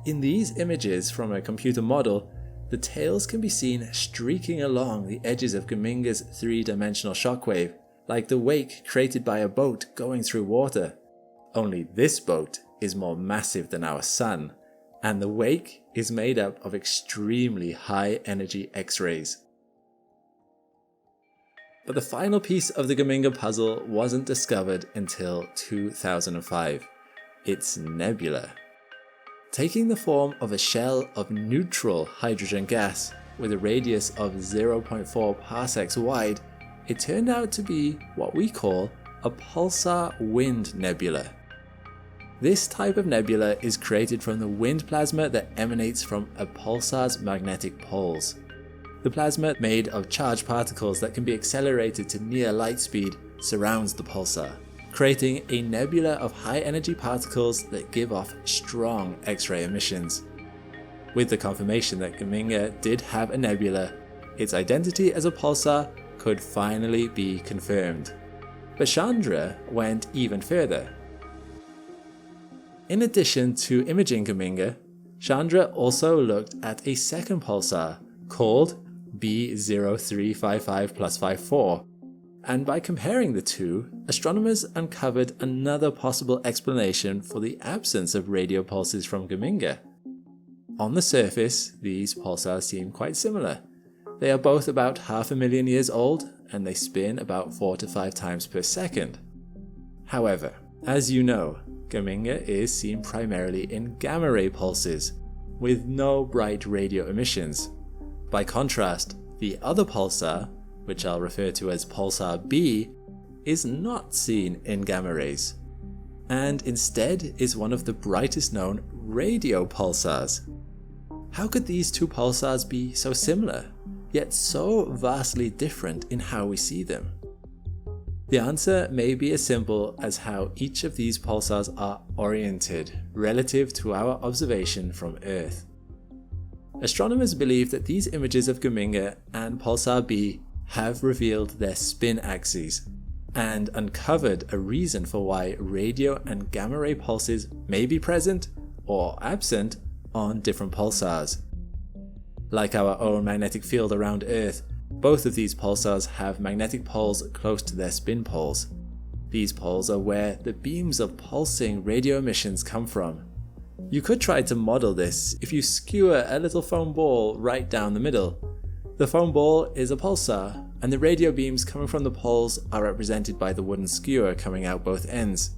In these images from a computer model, the tails can be seen streaking along the edges of Geminga's 3-dimensional shockwave, like the wake created by a boat going through water. Only this boat is more massive than our sun, and the wake is made up of extremely high-energy X-rays. But the final piece of the Geminga puzzle wasn't discovered until 2005. Its nebula. Taking the form of a shell of neutral hydrogen gas with a radius of 0.4 parsecs wide, it turned out to be what we call a pulsar wind nebula. This type of nebula is created from the wind plasma that emanates from a pulsar's magnetic poles. The plasma, made of charged particles that can be accelerated to near light speed, surrounds the pulsar, creating a nebula of high-energy particles that give off strong X-ray emissions. With the confirmation that Geminga did have a nebula, its identity as a pulsar could finally be confirmed. But Chandra went even further. In addition to imaging Geminga, Chandra also looked at a second pulsar called B0355+54, and by comparing the two, astronomers uncovered another possible explanation for the absence of radio pulses from Geminga. On the surface, these pulsars seem quite similar. They are both about 500,000 years old, and they spin about 4 to 5 times per second. However, as you know, Geminga is seen primarily in gamma ray pulses, with no bright radio emissions. By contrast, the other pulsar, which I'll refer to as pulsar B, is not seen in gamma rays, and instead is one of the brightest known radio pulsars. How could these two pulsars be so similar, yet so vastly different in how we see them? The answer may be as simple as how each of these pulsars are oriented relative to our observation from Earth. Astronomers believe that these images of Geminga and pulsar B have revealed their spin axes and uncovered a reason for why radio and gamma ray pulses may be present or absent on different pulsars. Like our own magnetic field around Earth, both of these pulsars have magnetic poles close to their spin poles. These poles are where the beams of pulsing radio emissions come from. You could try to model this if you skewer a little foam ball right down the middle. The foam ball is a pulsar, and the radio beams coming from the poles are represented by the wooden skewer coming out both ends.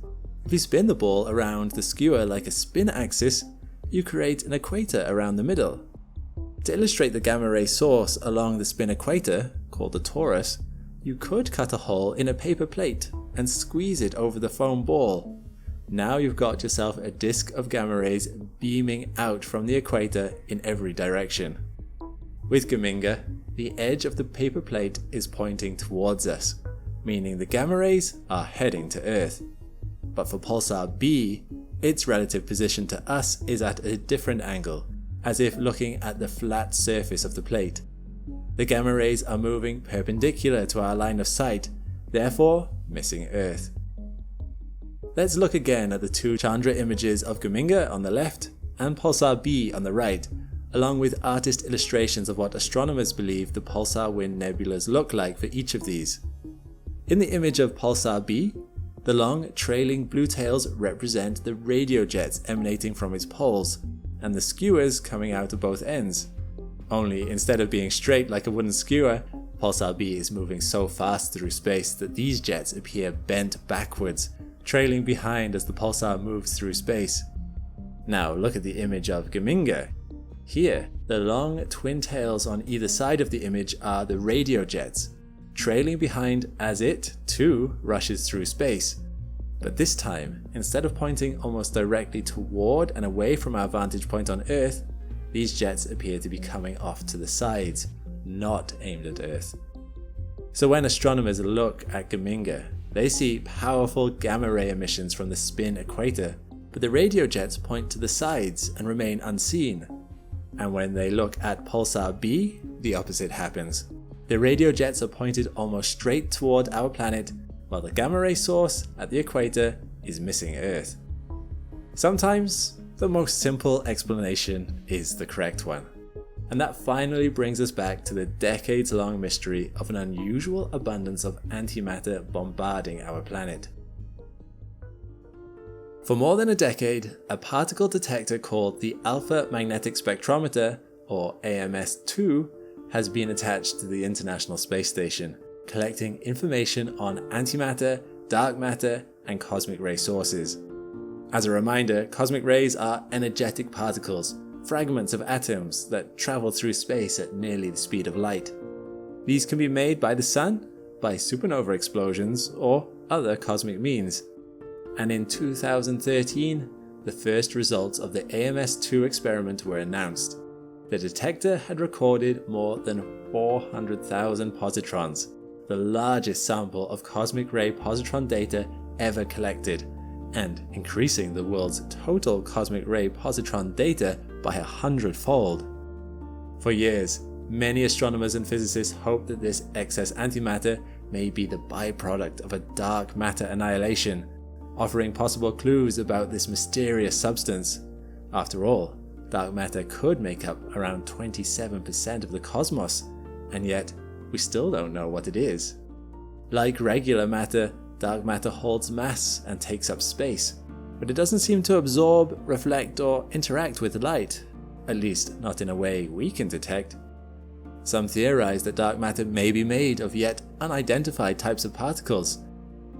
If you spin the ball around the skewer like a spin axis, you create an equator around the middle. To illustrate the gamma ray source along the spin equator, called the torus, you could cut a hole in a paper plate and squeeze it over the foam ball. Now you've got yourself a disk of gamma rays beaming out from the equator in every direction. With Geminga, the edge of the paper plate is pointing towards us, meaning the gamma rays are heading to Earth. But for pulsar B, its relative position to us is at a different angle, as if looking at the flat surface of the plate. The gamma rays are moving perpendicular to our line of sight, therefore missing Earth. Let's look again at the two Chandra images of Geminga on the left and pulsar B on the right, along with artist illustrations of what astronomers believe the pulsar wind nebulas look like for each of these. In the image of pulsar B, the long trailing blue tails represent the radio jets emanating from its poles, and the skewers coming out of both ends. Only instead of being straight like a wooden skewer, pulsar B is moving so fast through space that these jets appear bent backwards, trailing behind as the pulsar moves through space. Now look at the image of Geminga. Here, the long twin tails on either side of the image are the radio jets, trailing behind as it, too, rushes through space. But this time, instead of pointing almost directly toward and away from our vantage point on Earth, these jets appear to be coming off to the sides, not aimed at Earth. So when astronomers look at Geminga, they see powerful gamma ray emissions from the spin equator, but the radio jets point to the sides and remain unseen. And when they look at pulsar B, the opposite happens. The radio jets are pointed almost straight toward our planet, while the gamma ray source at the equator is missing Earth. Sometimes, the most simple explanation is the correct one. And that finally brings us back to the decades-long mystery of an unusual abundance of antimatter bombarding our planet. For more than a decade, a particle detector called the Alpha Magnetic Spectrometer, or AMS-2, has been attached to the International Space Station, collecting information on antimatter, dark matter, and cosmic ray sources. As a reminder, cosmic rays are energetic particles, fragments of atoms that travel through space at nearly the speed of light. These can be made by the sun, by supernova explosions, or other cosmic means. And in 2013, the first results of the AMS-2 experiment were announced. The detector had recorded more than 400,000 positrons, the largest sample of cosmic ray positron data ever collected, and increasing the world's total cosmic ray positron data by 100-fold. For years, many astronomers and physicists hoped that this excess antimatter may be the byproduct of a dark matter annihilation, offering possible clues about this mysterious substance. After all, dark matter could make up around 27% of the cosmos, and yet we still don't know what it is. Like regular matter, dark matter holds mass and takes up space, but it doesn't seem to absorb, reflect, or interact with light, at least not in a way we can detect. Some theorize that dark matter may be made of yet unidentified types of particles.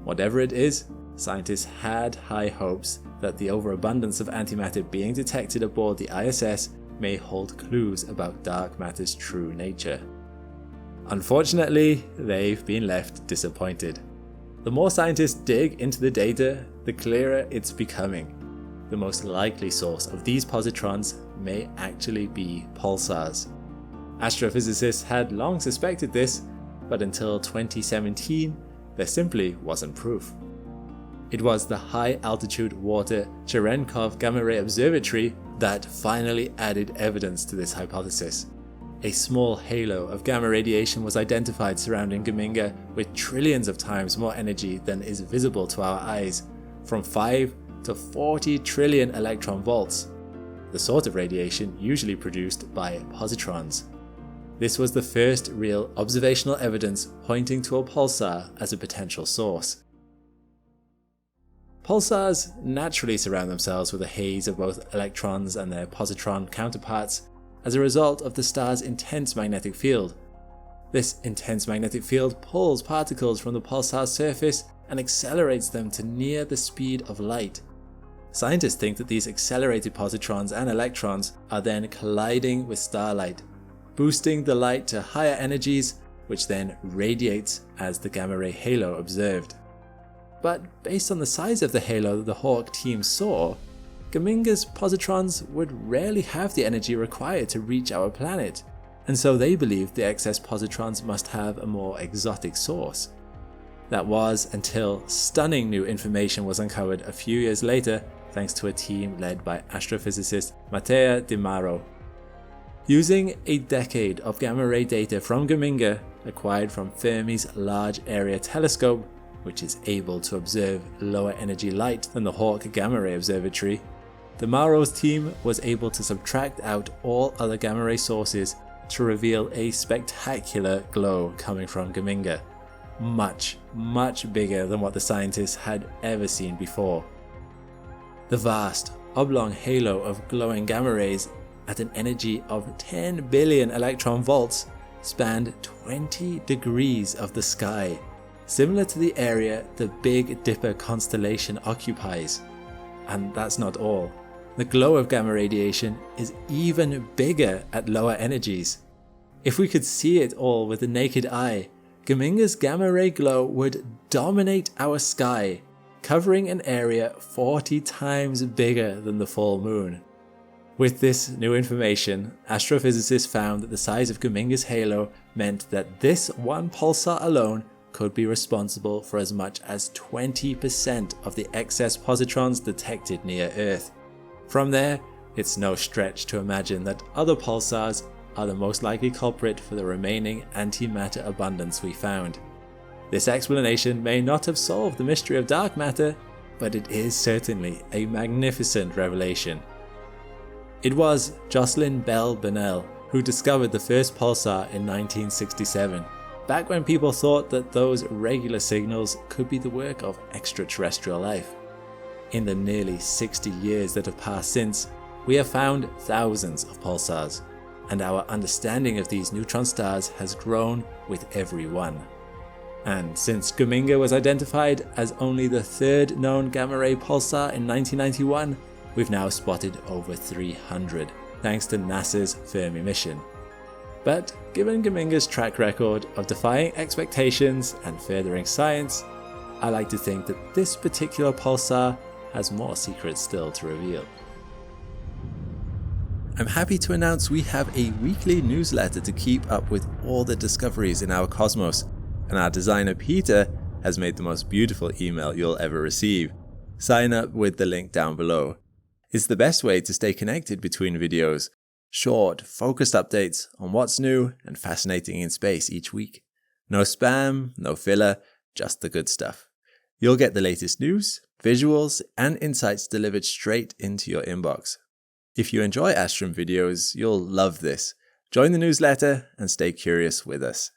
Whatever it is, scientists had high hopes that the overabundance of antimatter being detected aboard the ISS may hold clues about dark matter's true nature. Unfortunately, they've been left disappointed. The more scientists dig into the data, the clearer it's becoming. The most likely source of these positrons may actually be pulsars. Astrophysicists had long suspected this, but until 2017, there simply wasn't proof. It was the high-altitude water Cherenkov Gamma Ray Observatory that finally added evidence to this hypothesis. A small halo of gamma radiation was identified surrounding Geminga with trillions of times more energy than is visible to our eyes, from 5 to 40 trillion electron volts, the sort of radiation usually produced by positrons. This was the first real observational evidence pointing to a pulsar as a potential source. Pulsars naturally surround themselves with a haze of both electrons and their positron counterparts as a result of the star's intense magnetic field. This intense magnetic field pulls particles from the pulsar's surface and accelerates them to near the speed of light. Scientists think that these accelerated positrons and electrons are then colliding with starlight, boosting the light to higher energies, which then radiates as the gamma ray halo observed. But based on the size of the halo that the Hawk team saw, Geminga's positrons would rarely have the energy required to reach our planet, and so they believed the excess positrons must have a more exotic source. That was until stunning new information was uncovered a few years later thanks to a team led by astrophysicist Matteo Di Maro. Using a decade of gamma ray data from Geminga acquired from Fermi's Large Area Telescope, which is able to observe lower energy light than the Hawk Gamma Ray Observatory, Di Maro's team was able to subtract out all other gamma ray sources to reveal a spectacular glow coming from Geminga. Much, much bigger than what the scientists had ever seen before. The vast, oblong halo of glowing gamma rays at an energy of 10 billion electron volts spanned 20 degrees of the sky, similar to the area the Big Dipper constellation occupies. And that's not all. The glow of gamma radiation is even bigger at lower energies. If we could see it all with the naked eye, Geminga's gamma ray glow would dominate our sky, covering an area 40 times bigger than the full moon. With this new information, astrophysicists found that the size of Geminga's halo meant that this one pulsar alone could be responsible for as much as 20% of the excess positrons detected near Earth. From there, it's no stretch to imagine that other pulsars are the most likely culprit for the remaining antimatter abundance we found. This explanation may not have solved the mystery of dark matter, but it is certainly a magnificent revelation. It was Jocelyn Bell Burnell who discovered the first pulsar in 1967, back when people thought that those regular signals could be the work of extraterrestrial life. In the nearly 60 years that have passed since, we have found thousands of pulsars, and our understanding of these neutron stars has grown with every one. And since Geminga was identified as only the third known gamma ray pulsar in 1991, we've now spotted over 300, thanks to NASA's Fermi mission. But given Geminga's track record of defying expectations and furthering science, I like to think that this particular pulsar has more secrets still to reveal. I'm happy to announce we have a weekly newsletter to keep up with all the discoveries in our cosmos, and our designer Peter has made the most beautiful email you'll ever receive. Sign up with the link down below. It's the best way to stay connected between videos. Short, focused updates on what's new and fascinating in space each week. No spam, no filler, just the good stuff. You'll get the latest news, visuals, and insights delivered straight into your inbox. If you enjoy Astrum videos, you'll love this. Join the newsletter and stay curious with us.